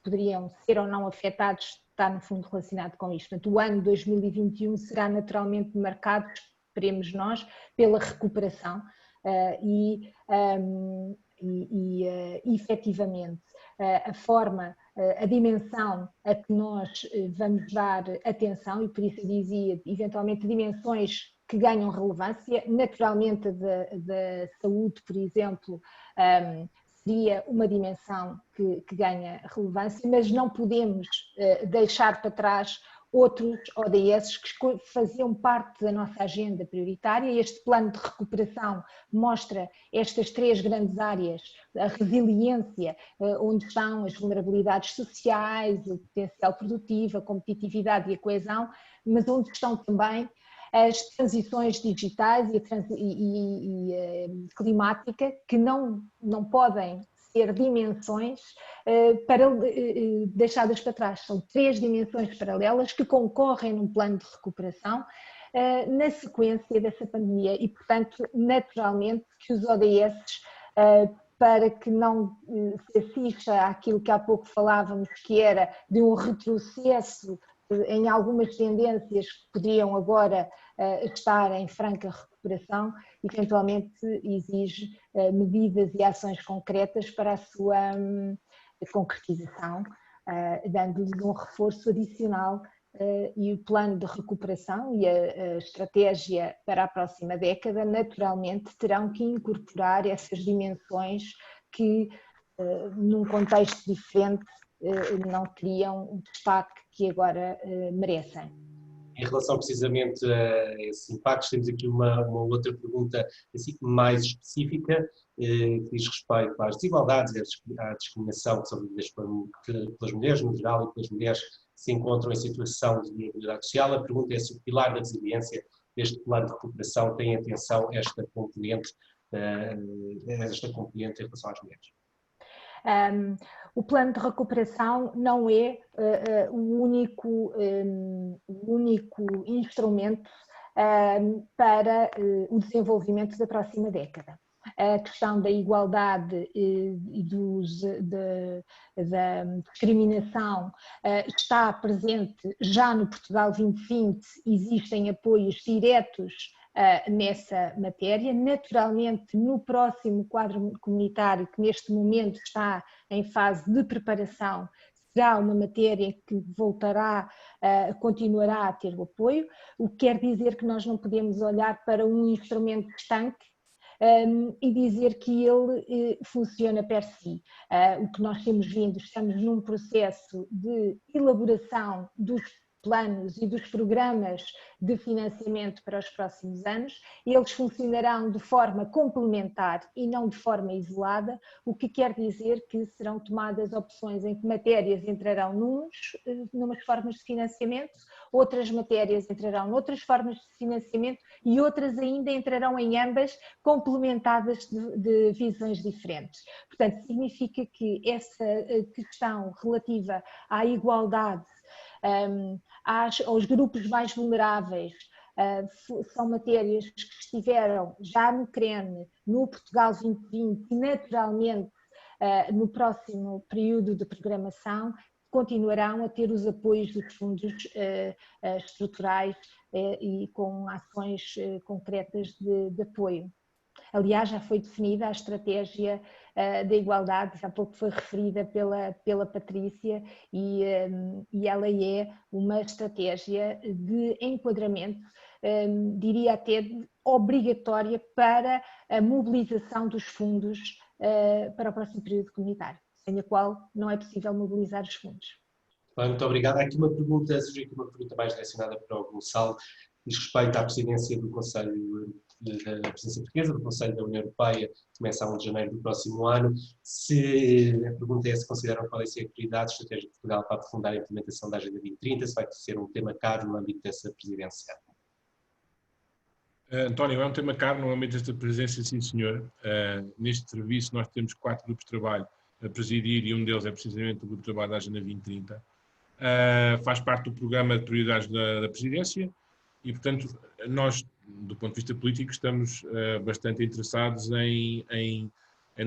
Speaker 6: poderiam ser ou não afetados, está no fundo relacionado com isto. Portanto, o ano 2021 será naturalmente marcado, esperemos nós, pela recuperação e efetivamente a forma, a dimensão a que nós vamos dar atenção, e por isso eu dizia, eventualmente dimensões que ganham relevância, naturalmente da saúde, por exemplo, seria uma dimensão que ganha relevância, mas não podemos deixar para trás outros ODS que faziam parte da nossa agenda prioritária. Este plano de recuperação mostra estas 3 grandes áreas: a resiliência, onde estão as vulnerabilidades sociais, o potencial produtivo, a competitividade e a coesão, mas onde estão também as transições digitais e climática, que não podem ser dimensões deixadas para trás. São 3 dimensões paralelas que concorrem num plano de recuperação na sequência dessa pandemia e, portanto, naturalmente que os ODS, para que não se assista àquilo que há pouco falávamos, que era de um retrocesso em algumas tendências que poderiam agora estar em franca recuperação, eventualmente exige medidas e ações concretas para a sua concretização, dando-lhes um reforço adicional, e o plano de recuperação e a estratégia para a próxima década naturalmente terão que incorporar essas dimensões que, num contexto diferente, não teriam o destaque que agora merecem.
Speaker 5: Em relação precisamente a esses impactos, temos aqui uma outra pergunta assim mais específica, que diz respeito às desigualdades e à discriminação que são vividas pelas mulheres no geral e pelas mulheres que se encontram em situação de vulnerabilidade social. A pergunta é se o pilar da resiliência deste plano de recuperação tem atenção a esta componente em relação às mulheres.
Speaker 6: O plano de recuperação não é o único instrumento para o desenvolvimento da próxima década. A questão da igualdade e da discriminação está presente já no Portugal 2020, existem apoios diretos nessa matéria. Naturalmente, no próximo quadro comunitário, que neste momento está em fase de preparação, será uma matéria que continuará a ter o apoio, o que quer dizer que nós não podemos olhar para um instrumento estanque e dizer que ele funciona per si. O que nós temos vindo, estamos num processo de elaboração dos planos e dos programas de financiamento para os próximos anos. Eles funcionarão de forma complementar e não de forma isolada, o que quer dizer que serão tomadas opções em que matérias entrarão numas formas de financiamento, outras matérias entrarão noutras formas de financiamento e outras ainda entrarão em ambas, complementadas de visões diferentes. Portanto, significa que essa questão relativa à igualdade, aos grupos mais vulneráveis, são matérias que estiveram já no CREN, no Portugal 2020 e naturalmente no próximo período de programação, continuarão a ter os apoios dos fundos estruturais e com ações concretas de apoio. Aliás, já foi definida a estratégia da igualdade, já há pouco foi referida pela Patrícia, e ela é uma estratégia de enquadramento, diria até obrigatória, para a mobilização dos fundos para o próximo período comunitário, sem a qual não é possível mobilizar os fundos.
Speaker 5: Muito obrigado. Há aqui uma pergunta, surgiu aqui uma pergunta mais direcionada para o Gonçalo, diz respeito à presidência do Conselho da Presidência Portuguesa, do Conselho da União Europeia, que começa a 1 de janeiro do próximo ano. A pergunta é se consideram que podem ser prioridades estratégias de Portugal para aprofundar a implementação da Agenda 2030, se vai ser um tema caro no âmbito dessa presidência.
Speaker 7: António, é um tema caro no âmbito desta presidência, sim senhor. Neste serviço nós temos 4 grupos de trabalho a presidir e um deles é precisamente o grupo de trabalho da Agenda 2030. Faz parte do programa de prioridades da presidência e, portanto, nós, do ponto de vista político, estamos bastante interessados em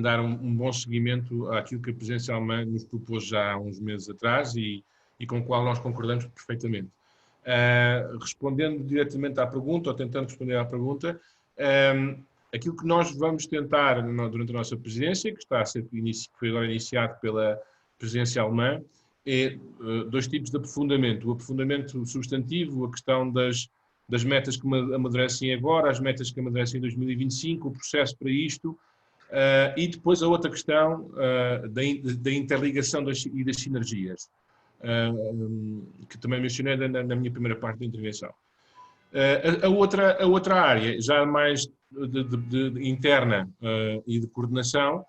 Speaker 7: dar um bom seguimento àquilo que a presidência alemã nos propôs já há uns meses atrás e com o qual nós concordamos perfeitamente. Respondendo diretamente à pergunta, ou tentando responder à pergunta, aquilo que nós vamos tentar durante a nossa presidência, que está a ser, que foi agora iniciado pela presidência alemã, é 2 tipos de aprofundamento. O aprofundamento substantivo, a questão das metas que amadurecem agora, as metas que amadurecem em 2025, o processo para isto, e depois a outra questão da interligação e das sinergias, que também mencionei na minha primeira parte da intervenção. A outra área, já mais interna e de coordenação,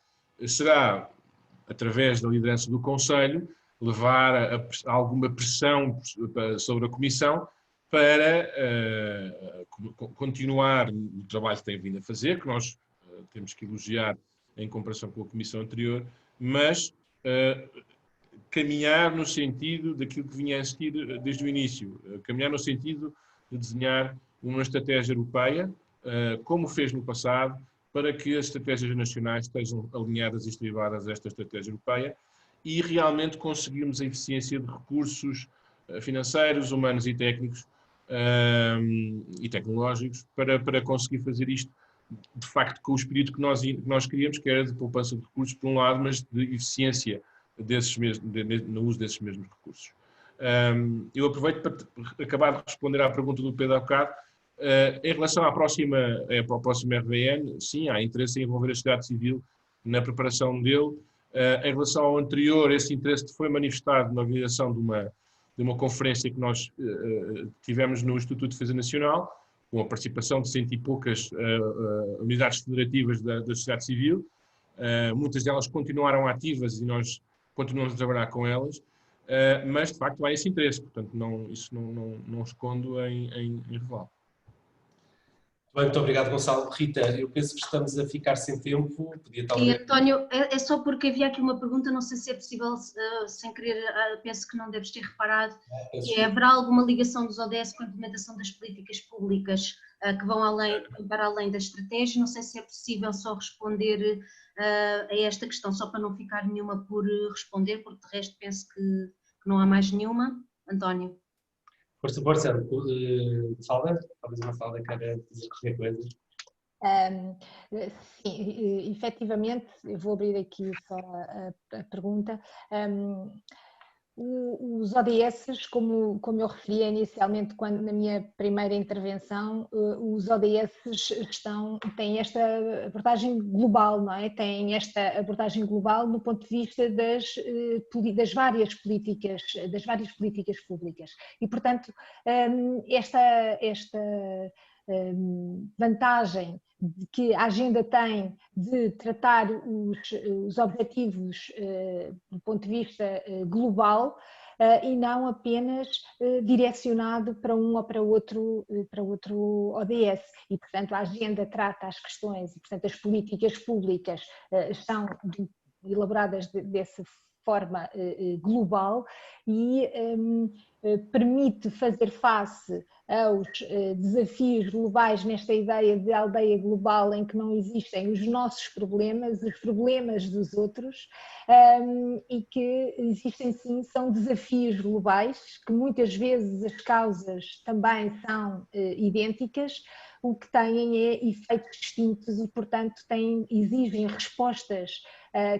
Speaker 7: será, através da liderança do Conselho, levar a alguma pressão sobre a Comissão para continuar o trabalho que tem vindo a fazer, que nós temos que elogiar em comparação com a Comissão anterior, mas caminhar no sentido daquilo que vinha a existir desde o início, caminhar no sentido de desenhar uma estratégia europeia, como fez no passado, para que as estratégias nacionais estejam alinhadas e estribadas a esta estratégia europeia e realmente conseguirmos a eficiência de recursos financeiros, humanos e técnicos e tecnológicos para conseguir fazer isto, de facto, com o espírito que nós queríamos, que era de poupança de recursos, por um lado, mas de eficiência no uso desses mesmos recursos. Eu aproveito para acabar de responder à pergunta do Pedro há bocado. Em relação ao próximo RVN, sim, há interesse em envolver a sociedade civil na preparação dele. Em relação ao anterior, esse interesse foi manifestado na organização de uma conferência que nós tivemos no Instituto de Defesa Nacional, com a participação de 100 e poucas unidades federativas da sociedade civil. Muitas delas continuaram ativas e nós continuamos a trabalhar com elas, mas de facto há esse interesse, portanto isso não escondo em revelar.
Speaker 5: Muito obrigado, Gonçalo. Rita, eu penso que estamos a ficar sem tempo. Podia talvez...
Speaker 1: E, António, é só porque havia aqui uma pergunta, não sei se é possível, sem querer, penso que não deves ter reparado, que haverá alguma ligação dos ODS com a implementação das políticas públicas que vão para além da estratégia? Não sei se é possível só responder a esta questão, só para não ficar nenhuma por responder, porque de resto penso que não há mais nenhuma. António.
Speaker 5: Força, Mafalda, talvez uma Mafalda queira dizer qualquer coisa.
Speaker 6: Sim, efetivamente, eu vou abrir aqui só a pergunta. Os ODS, como eu referi inicialmente na minha primeira intervenção, os ODS têm esta abordagem global, não é? Têm esta abordagem global no ponto de vista das várias políticas públicas. E, portanto, esta vantagem que a agenda tem de tratar os objetivos do ponto de vista global e não apenas direcionado para um ou para outro ODS. E, portanto, a agenda trata as questões e, portanto, as políticas públicas estão elaboradas desse forma global e permite fazer face aos desafios globais nesta ideia de aldeia global em que não existem os nossos problemas, os problemas dos outros, e que existem sim, são desafios globais, que muitas vezes as causas também são idênticas, o que têm é efeitos distintos e, portanto, exigem respostas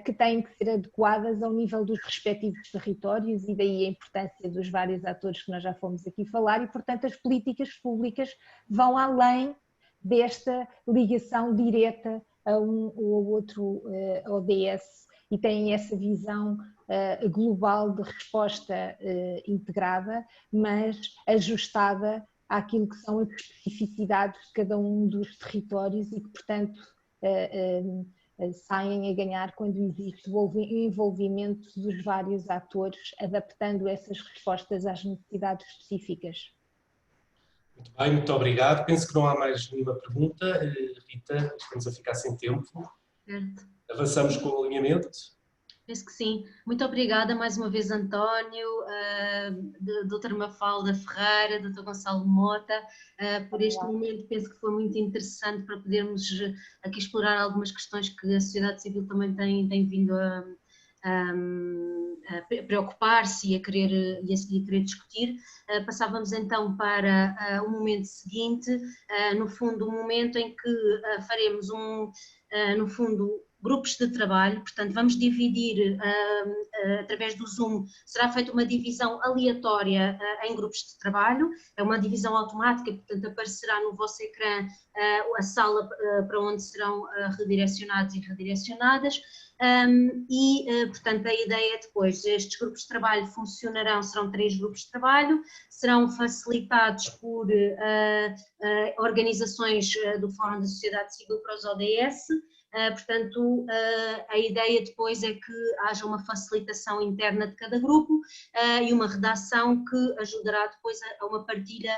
Speaker 6: que têm que ser adequadas ao nível dos respectivos territórios, e daí a importância dos vários atores que nós já fomos aqui falar, e, portanto, as políticas públicas vão além desta ligação direta a um ou outro ODS e têm essa visão global de resposta integrada, mas ajustada àquilo que são as especificidades de cada um dos territórios e que, portanto, saem a ganhar quando existe o envolvimento dos vários atores, adaptando essas respostas às necessidades específicas.
Speaker 5: Muito bem, muito obrigado. Penso que não há mais nenhuma pergunta. Rita, estamos a ficar sem tempo.
Speaker 1: Certo.
Speaker 5: Avançamos com o alinhamento.
Speaker 1: Penso que sim. Muito obrigada mais uma vez, António, Dr. Mafalda Ferreira, Dr. Gonçalo Mota, por este momento. Penso que foi muito interessante para podermos aqui explorar algumas questões que a sociedade civil também tem vindo a preocupar-se e a querer discutir. Passávamos então para o momento seguinte, no fundo, um momento em que faremos no fundo, grupos de trabalho. Portanto, vamos dividir através do Zoom, será feita uma divisão aleatória em grupos de trabalho, é uma divisão automática, portanto aparecerá no vosso ecrã a sala para onde serão redirecionados e redirecionadas. Portanto, a ideia é depois, estes grupos de trabalho serão 3 grupos de trabalho, serão facilitados por organizações do Fórum da Sociedade Civil para os ODS. Portanto, a ideia depois é que haja uma facilitação interna de cada grupo e uma redação que ajudará depois a uma partilha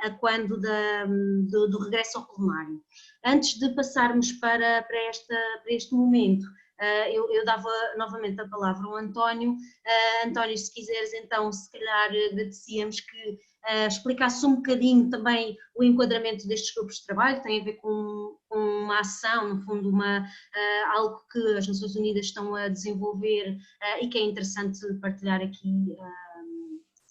Speaker 1: a quando do regresso ao plenário. Antes de passarmos para este momento, eu dava novamente a palavra ao António. António, se quiseres então, se calhar agradecíamos que explicasse um bocadinho também o enquadramento destes grupos de trabalho, tem a ver com uma ação, no fundo, algo que as Nações Unidas estão a desenvolver e que é interessante partilhar aqui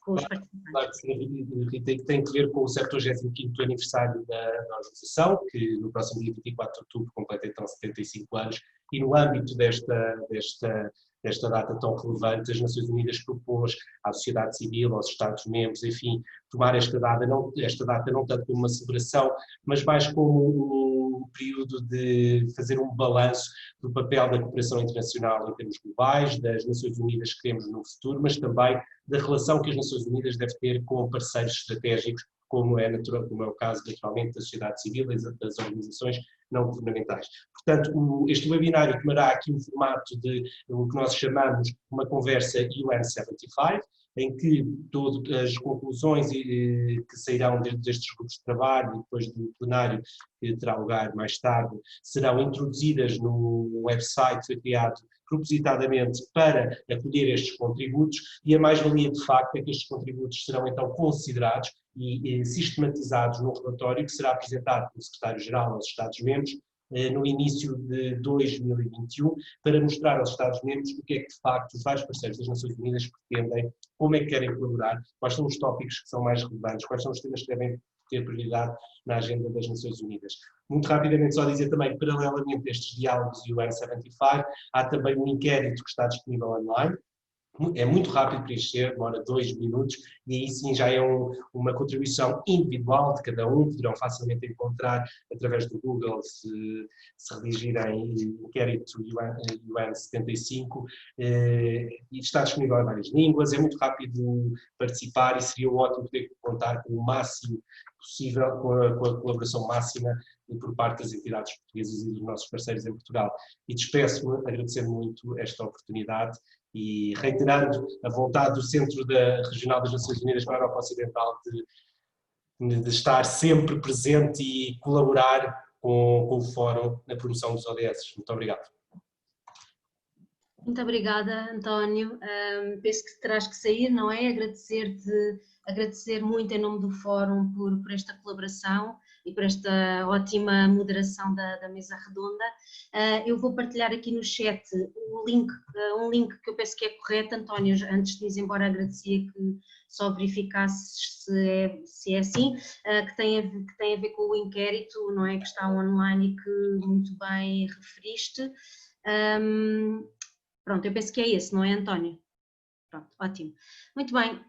Speaker 1: com os participantes.
Speaker 5: Claro que sim, Rita, que tem que ver com o 75º aniversário da organização, que no próximo dia 24 de outubro completa então 75 anos, e no âmbito desta data tão relevante, as Nações Unidas propôs à sociedade civil, aos Estados-membros, enfim, tomar esta data não tanto como uma celebração, mas mais como um período de fazer um balanço do papel da cooperação internacional em termos globais, das Nações Unidas que temos no futuro, mas também da relação que as Nações Unidas devem ter com parceiros estratégicos, como é o caso, naturalmente, da sociedade civil e das organizações não governamentais. Portanto, este webinário tomará aqui um formato de o que nós chamamos uma conversa UN 75, em que todas as conclusões que sairão destes grupos de trabalho e depois do plenário que terá lugar mais tarde, serão introduzidas no website criado propositadamente para acolher estes contributos, e a mais-valia de facto é que estes contributos serão então considerados e sistematizados num relatório que será apresentado pelo Secretário-Geral aos Estados-membros no início de 2021, para mostrar aos Estados-membros o que é que de facto os vários parceiros das Nações Unidas pretendem, como é que querem colaborar, quais são os tópicos que são mais relevantes, quais são os temas que devem ter prioridade na agenda das Nações Unidas. Muito rapidamente só dizer também que, paralelamente a estes diálogos UN 75, há também um inquérito que está disponível online. É muito rápido preencher, demora 2 minutos, e aí sim já é uma contribuição individual de cada um, poderão facilmente encontrar através do Google, se redigirem inquérito UN 75, e está disponível em várias línguas, é muito rápido participar e seria ótimo poder contar com o máximo possível, com a colaboração máxima por parte das entidades portuguesas e dos nossos parceiros em Portugal. E despeço-me, agradecendo muito esta oportunidade e reiterando a vontade do Centro Regional das Nações Unidas para a Europa Ocidental de estar sempre presente e colaborar com o Fórum na promoção dos ODS. Muito obrigado.
Speaker 1: Muito obrigada, António. Penso que terás que sair, não é? Agradecer muito em nome do Fórum por esta colaboração e por esta ótima moderação da mesa redonda. Eu vou partilhar aqui no chat um link que eu penso que é correto, António, antes de ir embora agradecia que só verificasses se é assim, que tem a ver com o inquérito, não é? Que está online e que muito bem referiste. Pronto, eu penso que é esse, não é, António? Pronto, ótimo. Muito bem,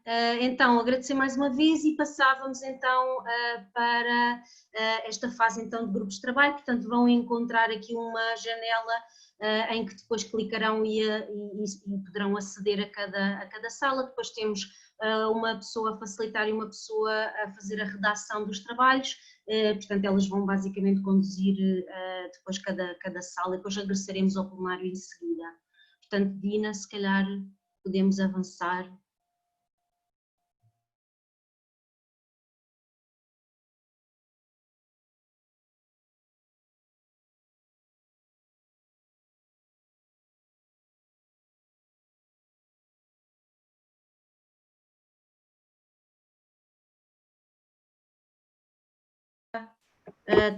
Speaker 1: então agradecer mais uma vez e passávamos então para esta fase então de grupos de trabalho, portanto vão encontrar aqui uma janela em que depois clicarão e poderão aceder a cada sala, depois temos uma pessoa a facilitar e uma pessoa a fazer a redação dos trabalhos, portanto elas vão basicamente conduzir depois cada sala e depois regressaremos ao plenário em seguida. Portanto, Dina, se calhar podemos avançar.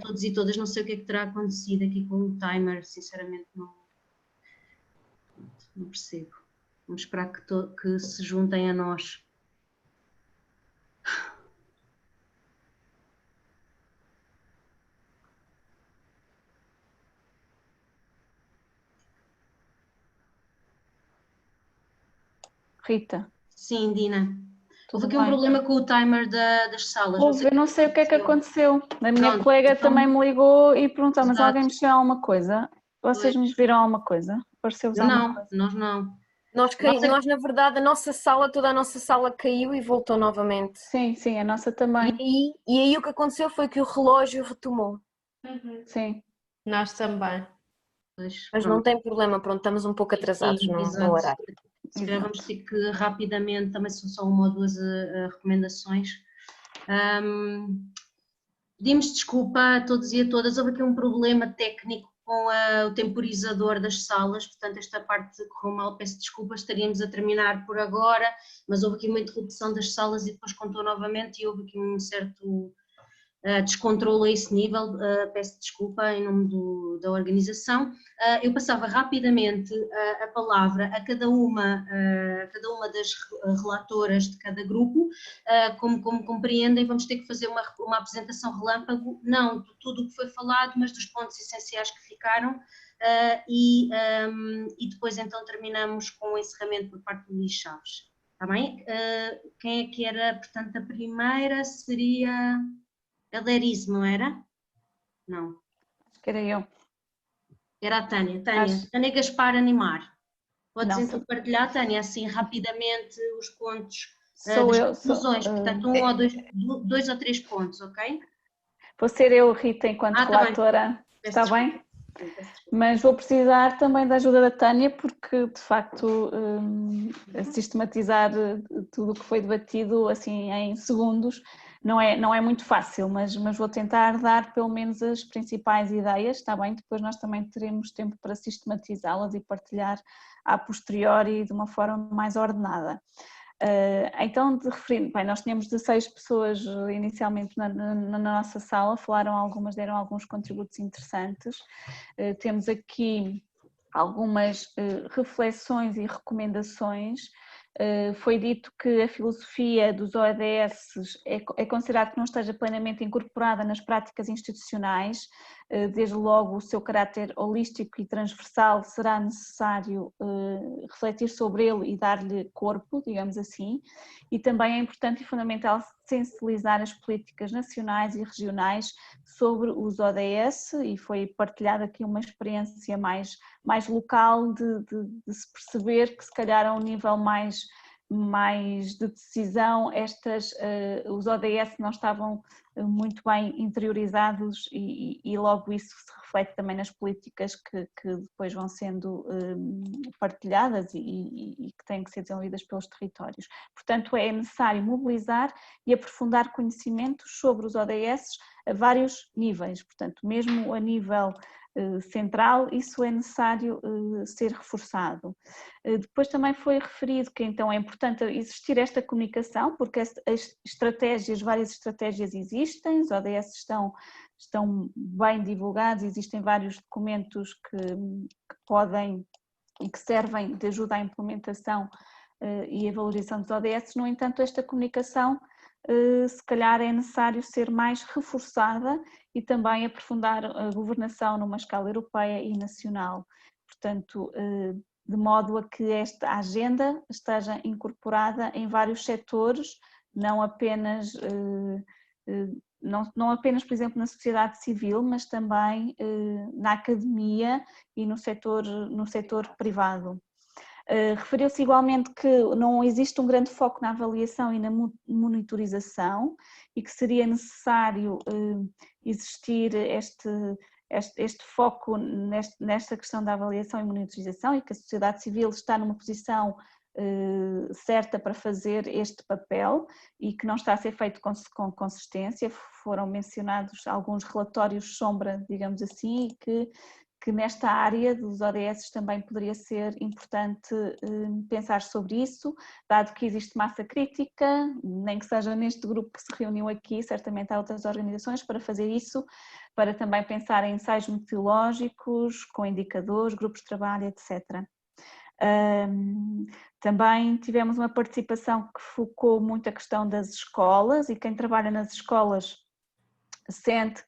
Speaker 1: Todos e todas, não sei o que é que terá acontecido aqui com o timer, sinceramente não percebo. Vamos esperar que se juntem a nós.
Speaker 8: Rita.
Speaker 1: Sim, Dina. Houve aqui
Speaker 8: bem?
Speaker 1: um problema com o timer das salas.
Speaker 8: Houve, eu não sei o que é que aconteceu. A minha
Speaker 1: Pronto,
Speaker 8: colega
Speaker 1: então,
Speaker 8: também me ligou e perguntou, mas
Speaker 1: exato.
Speaker 8: alguém mexeu alguma coisa? Vocês me viram alguma coisa? Apareceu-vos alguma coisa?
Speaker 1: Nós não.
Speaker 9: Nós, na verdade, toda a nossa sala caiu e voltou novamente.
Speaker 8: Sim, sim, a nossa também.
Speaker 9: E aí o que aconteceu foi que o relógio retomou.
Speaker 8: Sim.
Speaker 10: Nós também.
Speaker 1: Pois,
Speaker 9: mas não tem problema, pronto, estamos um pouco atrasados no horário.
Speaker 1: Se calhar vamos ter que rapidamente, também são só uma ou duas recomendações. Pedimos desculpa a todos e a todas, houve aqui um problema técnico com o temporizador das salas, portanto esta parte correu mal, peço desculpa, estaríamos a terminar por agora, mas houve aqui uma interrupção das salas e depois contou novamente e houve aqui um certo descontrole a esse nível, peço desculpa em nome da organização. Eu passava rapidamente a palavra a cada uma das relatoras de cada grupo, como compreendem vamos ter que fazer uma apresentação relâmpago, não de tudo o que foi falado, mas dos pontos essenciais que ficaram, e depois então terminamos com o encerramento por parte do Luís Chaves. Está bem? Quem é que era, portanto, a primeira seria... A Lerize, não era? Não.
Speaker 8: Acho que era eu.
Speaker 1: Era a Tânia. Tânia Gaspar Animar. Podes
Speaker 8: Não,
Speaker 1: então partilhar, Tânia, assim rapidamente os pontos
Speaker 8: das
Speaker 1: conclusões. Portanto, dois ou três pontos, ok?
Speaker 8: Vou ser eu, Rita, enquanto relatora. Está bem? Mas vou precisar também da ajuda da Tânia, porque de facto sistematizar tudo o que foi debatido assim em segundos não é muito fácil, mas vou tentar dar pelo menos as principais ideias, está bem? Depois nós também teremos tempo para sistematizá-las e partilhar a posteriori de uma forma mais ordenada. Então, bem, nós tínhamos 16 pessoas inicialmente na nossa sala, deram alguns contributos interessantes. Temos aqui algumas reflexões e recomendações. Foi dito que a filosofia dos ODS é considerado que não esteja plenamente incorporada nas práticas institucionais, desde logo o seu caráter holístico e transversal será necessário refletir sobre ele e dar-lhe corpo, digamos assim, e também é importante e fundamental sensibilizar as políticas nacionais e regionais sobre os ODS, e foi partilhada aqui uma experiência mais local de se perceber que se calhar a um nível mais de decisão os ODS não estavam muito bem interiorizados e logo isso se reflete também nas políticas que depois vão sendo partilhadas e que têm que ser desenvolvidas pelos territórios. Portanto, é necessário mobilizar e aprofundar conhecimentos sobre os ODS a vários níveis, portanto, mesmo a nível central, isso é necessário ser reforçado. Depois também foi referido que então é importante existir esta comunicação, porque as estratégias, várias estratégias existem, os ODS estão bem divulgados, existem vários documentos que podem e que servem de ajuda à implementação e a valorização dos ODS. No entanto, esta comunicação se calhar é necessário ser mais reforçada e também aprofundar a governação numa escala europeia e nacional. Portanto, de modo a que esta agenda esteja incorporada em vários setores, não apenas, por exemplo, na sociedade civil, mas também na academia e no setor privado. Referiu-se igualmente que não existe um grande foco na avaliação e na monitorização e que seria necessário existir este foco nesta questão da avaliação e monitorização, e que a sociedade civil está numa posição certa para fazer este papel e que não está a ser feito com consistência. Foram mencionados alguns relatórios sombra, digamos assim, e que nesta área dos ODS também poderia ser importante pensar sobre isso, dado que existe massa crítica, nem que seja neste grupo que se reuniu aqui, certamente há outras organizações para fazer isso, para também pensar em ensaios metodológicos, com indicadores, grupos de trabalho, etc. Também tivemos uma participação que focou muito a questão das escolas, e quem trabalha nas escolas sente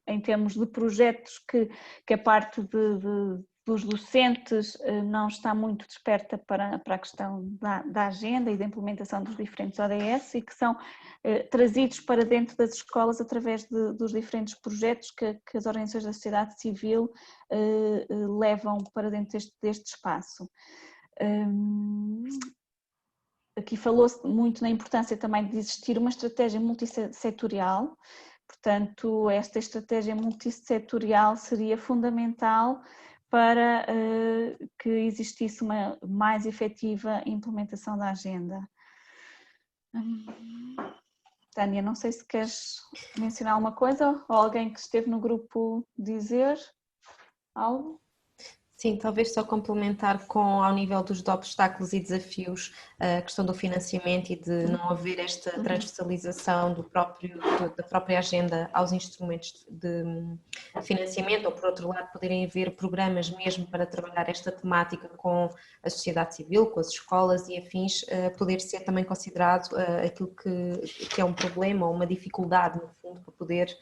Speaker 8: em termos de projetos que a parte dos docentes não está muito desperta para a questão da agenda e da implementação dos diferentes ODS, e que são trazidos para dentro das escolas através dos diferentes projetos que as organizações da sociedade civil levam para dentro deste espaço. Aqui falou-se muito na importância também de existir uma estratégia multissetorial. Portanto, esta estratégia multissetorial seria fundamental para que existisse uma mais efetiva implementação da agenda. Tânia, não sei se queres mencionar alguma coisa, ou alguém que esteve no grupo dizer algo?
Speaker 9: Sim, talvez só complementar ao nível dos obstáculos e desafios, a questão do financiamento e de não haver esta transversalização da própria agenda aos instrumentos de financiamento, ou por outro lado poderem haver programas mesmo para trabalhar esta temática com a sociedade civil, com as escolas e afins, poder ser também considerado aquilo que é um problema ou uma dificuldade, no fundo, para poder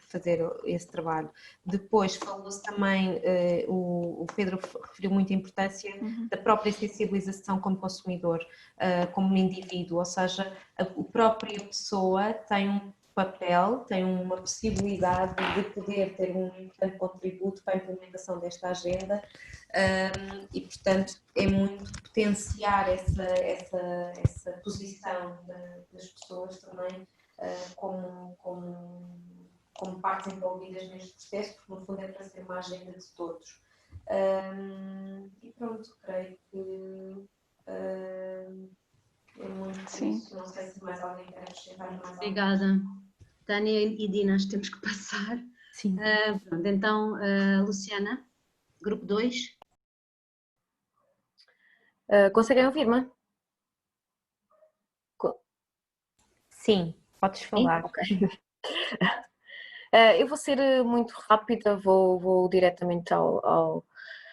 Speaker 9: fazer esse trabalho. Depois falou-se também, o Pedro referiu muito a importância da própria sensibilização como consumidor, como indivíduo, ou seja, a própria pessoa tem um papel, tem uma possibilidade de poder ter um importante contributo para a implementação desta agenda, e portanto é muito potenciar essa posição das pessoas também como partes envolvidas neste processo, porque no fundo é para ser uma agenda de todos. E pronto, creio que é muito isso. Não sei se mais alguém quer acrescentar mais.
Speaker 1: Obrigada, Tânia e Dina, temos que passar.
Speaker 9: Sim.
Speaker 1: Pronto, então, Luciana, grupo 2.
Speaker 9: Conseguem ouvir-me? Sim, podes falar. Sim? Okay. Eu vou ser muito rápida, vou diretamente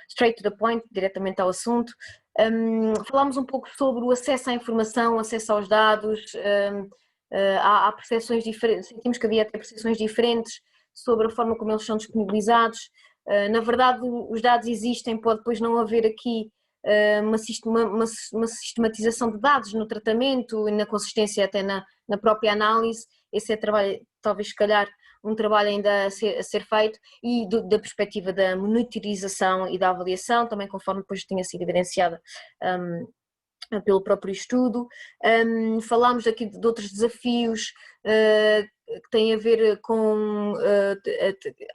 Speaker 9: straight to the point, diretamente ao assunto. Falámos um pouco sobre o acesso à informação, acesso aos dados. Há percepções diferentes, sentimos que havia até percepções diferentes sobre a forma como eles são disponibilizados. Na verdade, os dados existem, pode depois não haver aqui uma sistematização de dados no tratamento e na consistência até na própria análise. Esse é trabalho, talvez se calhar um trabalho ainda a ser feito, e da perspectiva da monitorização e da avaliação, também conforme depois tinha sido evidenciada pelo próprio estudo. Falámos aqui de outros desafios que têm a ver com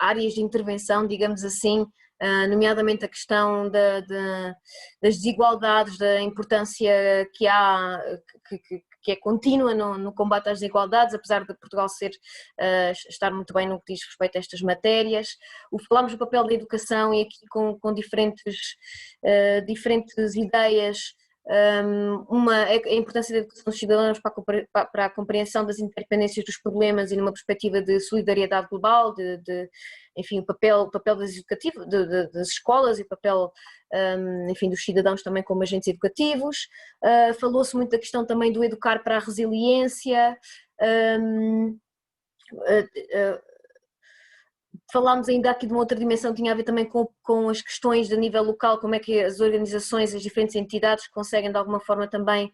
Speaker 9: áreas de intervenção, digamos assim, nomeadamente a questão das desigualdades, da importância que
Speaker 10: que é contínua no combate às desigualdades, apesar de Portugal estar muito bem no que diz respeito a estas matérias. Falámos do papel da educação e aqui com diferentes ideias. A importância da educação dos cidadãos para a compreensão das interdependências dos problemas e numa perspectiva de solidariedade global, enfim, o papel das escolas e o papel, enfim, dos cidadãos também como agentes educativos. Falou-se muito da questão também do educar para a resiliência. Falámos ainda aqui de uma outra dimensão que tinha a ver também com as questões de nível local, como é que as organizações, as diferentes entidades conseguem de alguma forma também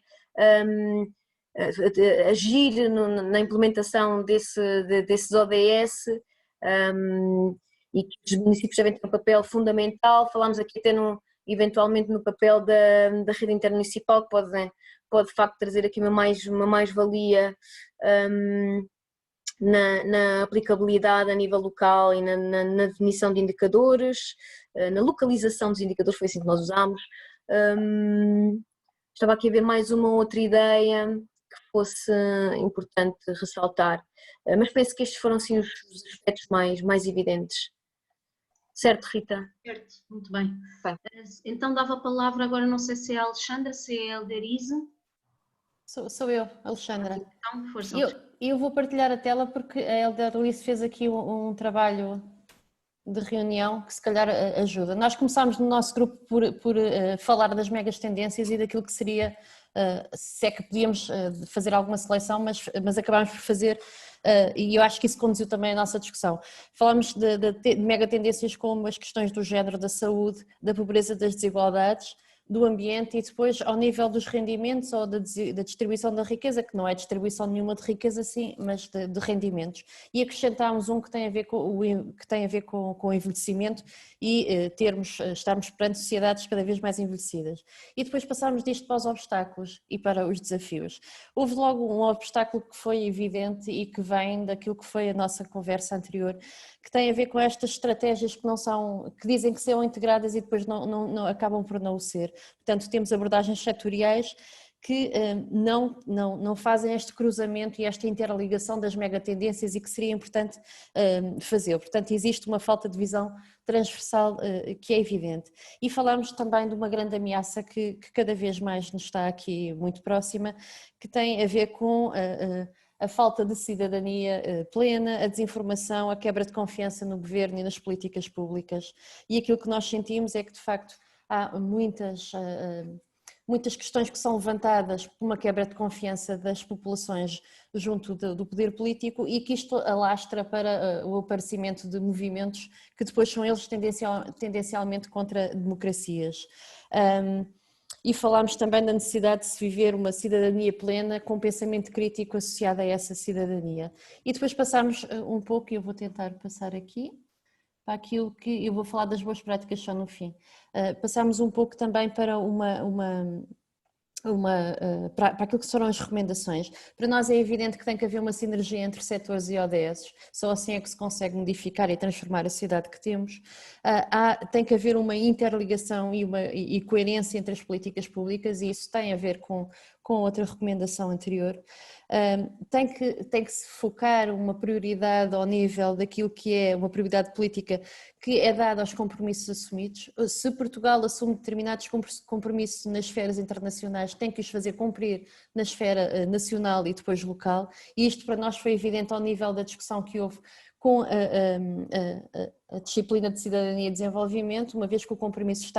Speaker 10: agir na implementação desses ODS, e que os municípios devem ter um papel fundamental. Falámos aqui até eventualmente no papel da rede intermunicipal, que pode de facto trazer aqui uma mais-valia na aplicabilidade a nível local e na definição de indicadores, na localização dos indicadores, foi assim que nós usámos. Estava aqui a ver mais uma outra ideia que fosse importante ressaltar, mas penso que estes foram sim os aspectos mais evidentes. Certo, Rita?
Speaker 1: Certo, muito bem. Então dava a palavra agora, não sei se é a Alexandra, se é a Elderize.
Speaker 9: Sou eu, Alexandra.
Speaker 1: Então, força.
Speaker 9: Eu vou partilhar a tela porque a Elderize fez aqui um trabalho de reunião que se calhar ajuda. Nós começámos no nosso grupo por falar das megas tendências e daquilo que seria, se é que podíamos fazer alguma seleção, mas acabámos por fazer, e eu acho que isso conduziu também a nossa discussão. Falámos de mega tendências como as questões do género, da saúde, da pobreza, das desigualdades, do ambiente e depois ao nível dos rendimentos ou da distribuição da riqueza, que não é distribuição nenhuma de riqueza, sim, mas de rendimentos. E acrescentámos um que tem a ver com o envelhecimento e estarmos perante sociedades cada vez mais envelhecidas. E depois passámos disto para os obstáculos e para os desafios. Houve logo um obstáculo que foi evidente e que vem daquilo que foi a nossa conversa anterior, que tem a ver com estas estratégias que dizem que são integradas e depois não acabam por não o ser. Portanto, temos abordagens setoriais que não fazem este cruzamento e esta interligação das megatendências e que seria importante fazer. Portanto, existe uma falta de visão transversal que é evidente. E falámos também de uma grande ameaça que cada vez mais nos está aqui muito próxima, que tem a ver com a falta de cidadania plena, a desinformação, a quebra de confiança no governo e nas políticas públicas. E aquilo que nós sentimos é que, de facto, há muitas questões que são levantadas por uma quebra de confiança das populações junto do poder político e que isto alastra para o aparecimento de movimentos que depois são eles tendencialmente contra democracias. E falámos também da necessidade de se viver uma cidadania plena com pensamento crítico associado a essa cidadania. E depois passámos um pouco, e eu vou tentar passar aqui, para aquilo que eu vou falar das boas práticas só no fim. Passámos um pouco também para para aquilo que foram as recomendações. Para nós é evidente que tem que haver uma sinergia entre setores e ODS, só assim é que se consegue modificar e transformar a sociedade que temos. Tem que haver uma interligação e coerência entre as políticas públicas e isso tem a ver com outra recomendação anterior. Tem que se focar uma prioridade ao nível daquilo que é uma prioridade política que é dada aos compromissos assumidos. Se Portugal assume determinados compromissos nas esferas internacionais, tem que os fazer cumprir na esfera nacional e depois local, e isto para nós foi evidente ao nível da discussão que houve com a disciplina de cidadania e desenvolvimento, uma vez que o compromisso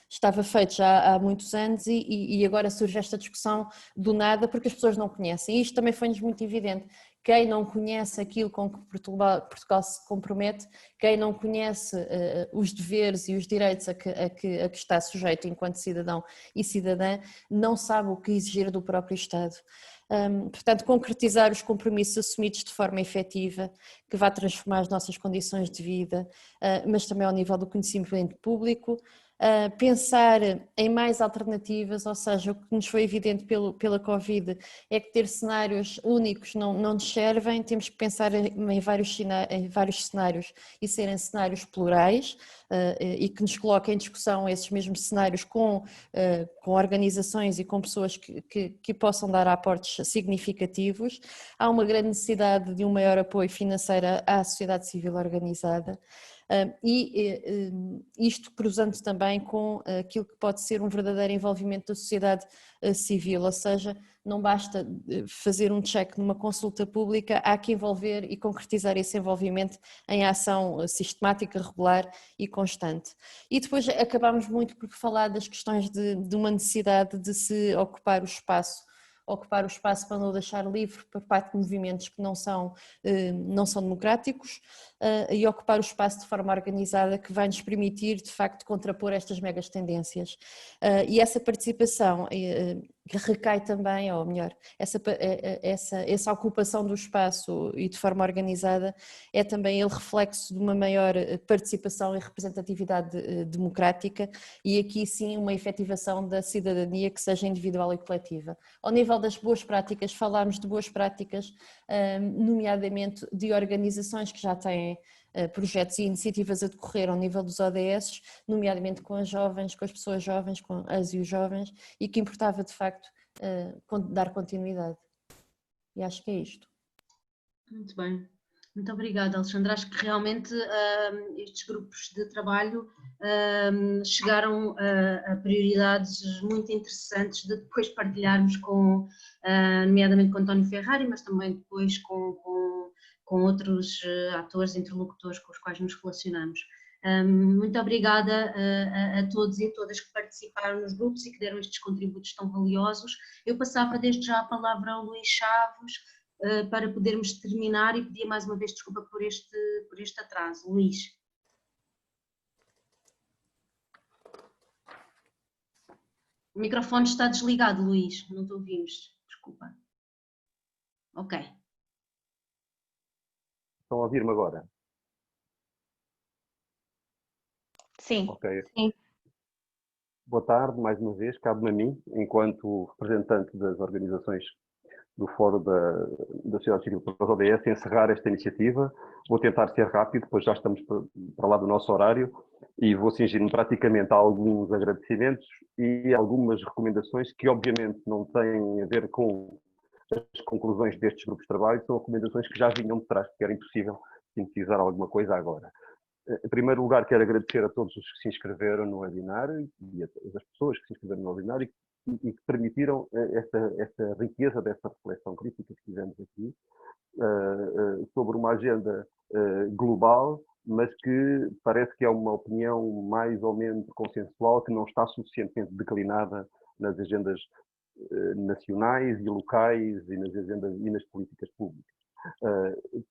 Speaker 9: estava feito já há muitos anos e agora surge esta discussão do nada porque as pessoas não conhecem. E isto também foi-nos muito evidente. Quem não conhece aquilo com que Portugal se compromete, quem não conhece os deveres e os direitos a que está sujeito enquanto cidadão e cidadã, não sabe o que exigir do próprio Estado. Portanto, concretizar os compromissos assumidos de forma efetiva, que vá transformar as nossas condições de vida, mas também ao nível do conhecimento público, pensar em mais alternativas, ou seja, o que nos foi evidente pela Covid é que ter cenários únicos não nos servem, temos que pensar em vários cenários e serem cenários plurais e que nos coloquem em discussão esses mesmos cenários com organizações e com pessoas que possam dar aportes significativos. Há uma grande necessidade de um maior apoio financeiro à sociedade civil organizada. E isto cruzando também com aquilo que pode ser um verdadeiro envolvimento da sociedade civil, ou seja, não basta fazer um check numa consulta pública, há que envolver e concretizar esse envolvimento em ação sistemática, regular e constante. E depois acabamos muito por falar das questões de uma necessidade de se ocupar o espaço para não o deixar livre por parte de movimentos que não são democráticos e ocupar o espaço de forma organizada que vai nos permitir de facto contrapor estas megas tendências. E essa participação recai também, ou melhor, essa ocupação do espaço e de forma organizada é também ele reflexo de uma maior participação e representatividade democrática e aqui sim uma efetivação da cidadania que seja individual e coletiva. Ao nível das boas práticas, falámos de boas práticas, nomeadamente de organizações que já têm projetos e iniciativas a decorrer ao nível dos ODS, nomeadamente com as jovens, com as pessoas jovens, com as e os jovens, e que importava de facto dar continuidade. E acho que é isto.
Speaker 1: Muito bem. Muito obrigada, Alexandra. Acho que realmente estes grupos de trabalho chegaram a prioridades muito interessantes de depois partilharmos nomeadamente com António Ferrari, mas também depois com outros atores, interlocutores com os quais nos relacionamos. Muito obrigada a todos e a todas que participaram nos grupos e que deram estes contributos tão valiosos. Eu passava desde já a palavra ao Luís Chaves para podermos terminar e pedia mais uma vez desculpa por este atraso. Luís. O microfone está desligado, Luís, não te ouvimos, desculpa. Ok.
Speaker 11: Estão a ouvir-me agora?
Speaker 8: Sim.
Speaker 11: Ok.
Speaker 8: Sim.
Speaker 11: Boa tarde, mais uma vez, cabe-me a mim, enquanto representante das organizações do Fórum da Sociedade Civil para os ODS, encerrar esta iniciativa. Vou tentar ser rápido, pois já estamos para lá do nosso horário, e vou cingir-me praticamente a alguns agradecimentos e algumas recomendações que obviamente não têm a ver com as conclusões destes grupos de trabalho, são recomendações que já vinham de trás, porque era impossível sintetizar alguma coisa agora. Em primeiro lugar, quero agradecer a todos os que se inscreveram no webinar e a todas as pessoas que se inscreveram no webinar e que permitiram esta riqueza desta reflexão crítica que fizemos aqui sobre uma agenda global, mas que parece que é uma opinião mais ou menos consensual, que não está suficientemente declinada nas agendas nacionais e locais e nas agendas e nas políticas públicas.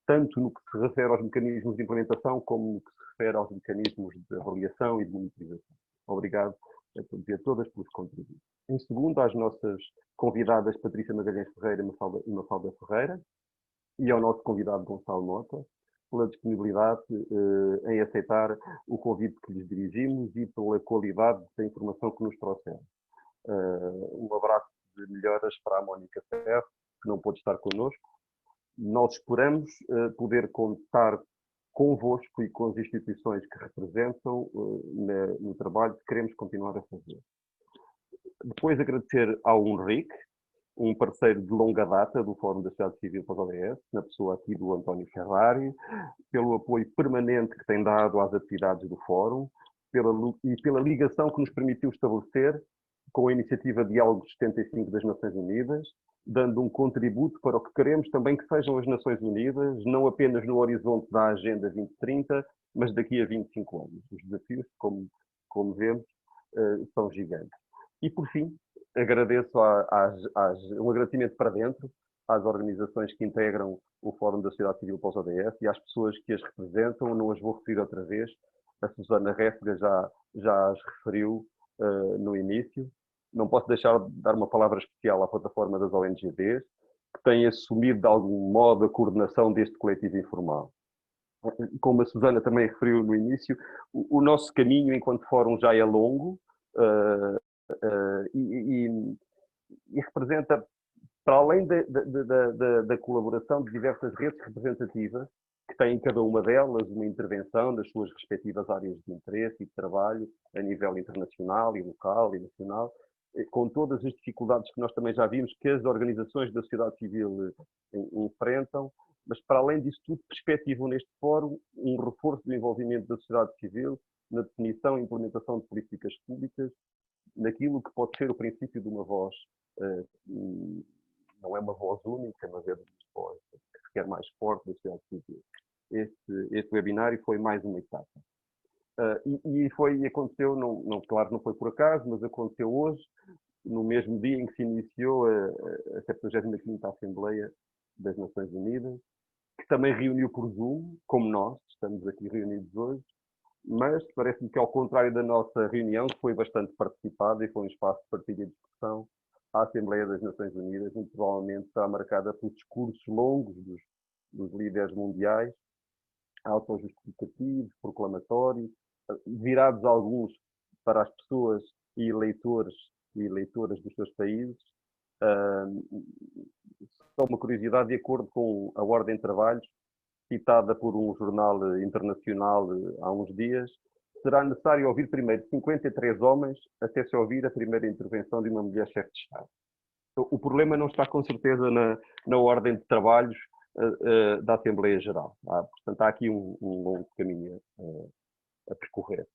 Speaker 11: Tanto no que se refere aos mecanismos de implementação, como no que se refere aos mecanismos de avaliação e de monitorização. Obrigado a todos e a todas pelos contributos. Em segundo, às nossas convidadas Patrícia Magalhães Ferreira e Mafalda Ferreira, e ao nosso convidado Gonçalo Mota, pela disponibilidade em aceitar o convite que lhes dirigimos e pela qualidade da informação que nos trouxeram. Um abraço de melhoras para a Mónica Ferro, que não pôde estar connosco. Nós esperamos poder contar convosco e com as instituições que representam no trabalho que queremos continuar a fazer. Depois agradecer ao UNRIC, um parceiro de longa data do Fórum da Sociedade Civil para os ODS, na pessoa aqui do António Ferrari, pelo apoio permanente que tem dado às atividades do Fórum e pela ligação que nos permitiu estabelecer com a iniciativa Diálogo 75 das Nações Unidas, dando um contributo para o que queremos também que sejam as Nações Unidas, não apenas no horizonte da Agenda 2030, mas daqui a 25 anos. Os desafios, como vemos, são gigantes. E, por fim, agradeço um agradecimento para dentro às organizações que integram o Fórum da Sociedade Civil para os ODS e às pessoas que as representam. Não as vou referir outra vez. A Susana Réfega já as referiu no início. Não posso deixar de dar uma palavra especial à plataforma das ONGDs, que tem assumido de algum modo a coordenação deste coletivo informal. como a Susana também referiu no início, o nosso caminho enquanto fórum já é longo e representa, para além da colaboração de diversas redes representativas, que têm cada uma delas uma intervenção nas suas respectivas áreas de interesse e de trabalho, a nível internacional e local e nacional, com todas as dificuldades que nós também já vimos que as organizações da sociedade civil enfrentam, mas para além disso tudo, perspectivam neste fórum um reforço do envolvimento da sociedade civil na definição e implementação de políticas públicas, naquilo que pode ser o princípio de uma voz, não é uma voz única, mas é uma voz que requer mais forte da sociedade civil. Este webinário foi mais uma etapa. Aconteceu, claro, não foi por acaso, mas aconteceu hoje, no mesmo dia em que se iniciou a 75ª Assembleia das Nações Unidas, que também reuniu por Zoom, como nós, estamos aqui reunidos hoje, mas parece-me que, ao contrário da nossa reunião, que foi bastante participada e foi um espaço de partilha e discussão, a Assembleia das Nações Unidas muito provavelmente está marcada por discursos longos dos líderes mundiais, autojustificativos, proclamatórios, virados alguns para as pessoas e eleitores e eleitoras dos seus países. Só uma curiosidade, de acordo com a Ordem de Trabalhos, citada por um jornal internacional há uns dias, será necessário ouvir primeiro 53 homens até se ouvir a primeira intervenção de uma mulher chefe de Estado. O problema não está, com certeza, na Ordem de Trabalhos da Assembleia Geral. Portanto, há aqui um longo caminho a percorrer.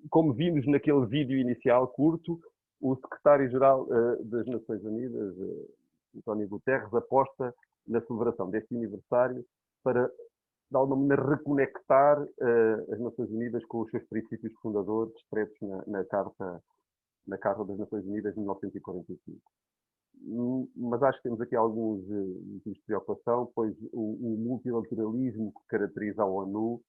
Speaker 11: Como vimos naquele vídeo inicial curto, o secretário-geral das Nações Unidas, António Guterres, aposta na celebração deste aniversário para, de alguma maneira, reconectar as Nações Unidas com os seus princípios fundadores expressos na Carta das Nações Unidas de 1945. Mas acho que temos aqui alguns motivos de preocupação, pois o multilateralismo que caracteriza a ONU,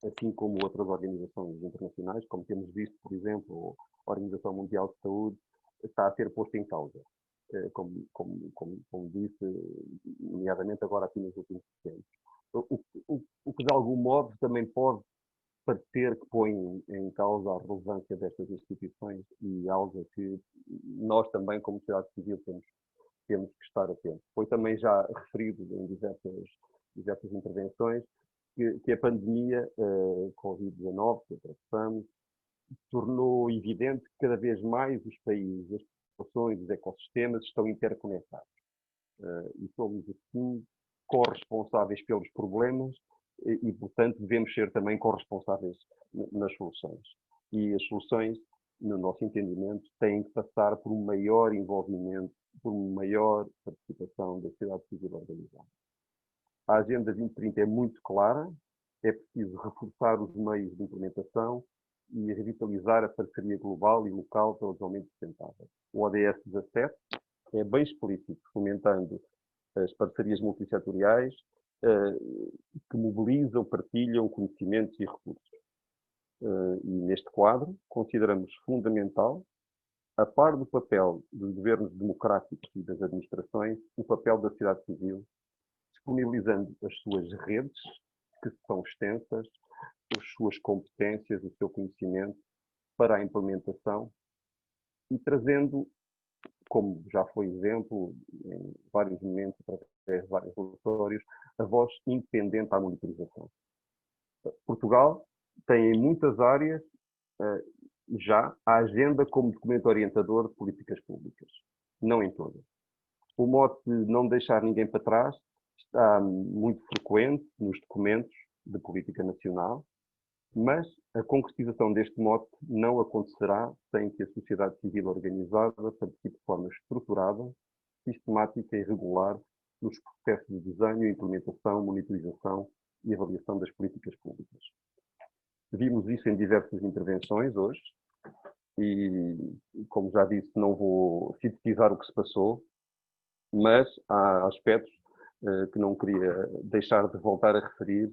Speaker 11: assim como outras organizações internacionais, como temos visto, por exemplo, a Organização Mundial de Saúde, está a ser posto em causa, como disse, nomeadamente agora aqui nos últimos tempos. O que de algum modo também pode parecer que põe em causa a relevância destas instituições e algo que nós também, como sociedade civil, temos que estar atentos. Foi também já referido em diversas intervenções que a pandemia Covid-19 que atravessamos tornou evidente que cada vez mais os países, as populações, os ecossistemas estão interconectados. E somos, assim, corresponsáveis pelos problemas e, portanto, devemos ser também corresponsáveis nas soluções. E as soluções, no nosso entendimento, têm que passar por um maior envolvimento, por uma maior participação da sociedade civil organizada. A Agenda 2030 é muito clara, é preciso reforçar os meios de implementação e revitalizar a parceria global e local pelo desenvolvimento sustentável. O ODS 17 é bem explícito, fomentando as parcerias multissetoriais que mobilizam, partilham conhecimentos e recursos. E neste quadro, consideramos fundamental, a par do papel dos governos democráticos e das administrações, o papel da sociedade civil, disponibilizando as suas redes, que são extensas, as suas competências, o seu conhecimento para a implementação e trazendo, como já foi exemplo em vários momentos, através de vários relatórios, a voz independente à monitorização. Portugal tem em muitas áreas já a agenda como documento orientador de políticas públicas, não em todas. O mote de não deixar ninguém para trás está muito frequente nos documentos de política nacional, mas a concretização deste mote não acontecerá sem que a sociedade civil organizada participe de forma estruturada, sistemática e regular nos processos de desenho, implementação, monitorização e avaliação das políticas públicas. Vimos isso em diversas intervenções hoje e, como já disse, não vou sintetizar o que se passou, mas há aspectos que não queria deixar de voltar a referir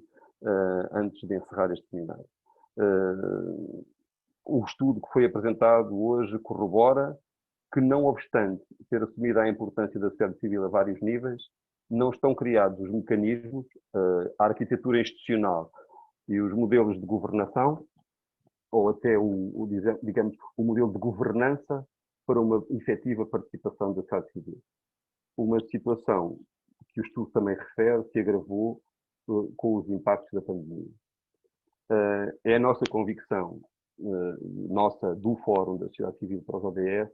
Speaker 11: antes de encerrar este seminário. O estudo que foi apresentado hoje corrobora que, não obstante ter assumido a importância da sociedade civil a vários níveis, não estão criados os mecanismos, a arquitetura institucional e os modelos de governação, ou até digamos, o modelo de governança para uma efetiva participação da sociedade civil. Uma situação que o estudo também refere se agravou com os impactos da pandemia. É a nossa convicção, do Fórum da Sociedade Civil para os ODS,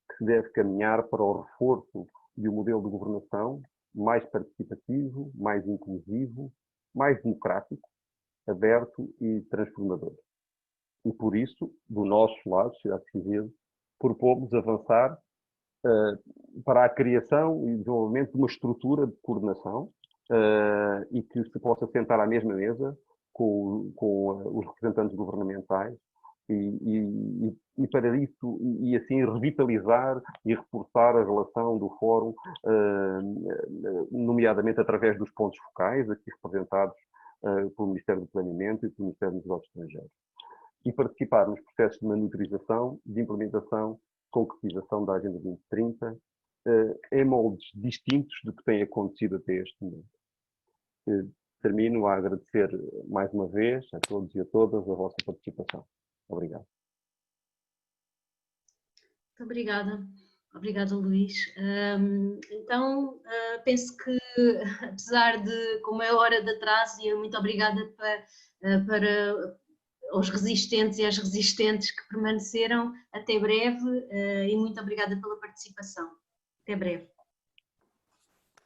Speaker 11: que se deve caminhar para o reforço de um modelo de governação mais participativo, mais inclusivo, mais democrático, aberto e transformador. E por isso, do nosso lado, sociedade civil, propomos avançar para a criação e desenvolvimento de uma estrutura de coordenação e que se possa sentar à mesma mesa com os representantes governamentais e para isso, e assim revitalizar e reforçar a relação do Fórum, nomeadamente através dos pontos focais, aqui representados pelo Ministério do Planeamento e pelo Ministério dos Negócios Estrangeiros. E participar nos processos de monitorização, de implementação, concretização da Agenda 2030, em moldes distintos do que tem acontecido até este momento. Termino a agradecer mais uma vez a todos e a todas a vossa participação. Obrigado.
Speaker 1: Muito obrigada. Obrigada, Luís. Então, penso que, apesar de, com meia hora de atraso, e muito obrigada para aos resistentes e às resistentes que permaneceram, até breve e muito obrigada pela participação. Até breve.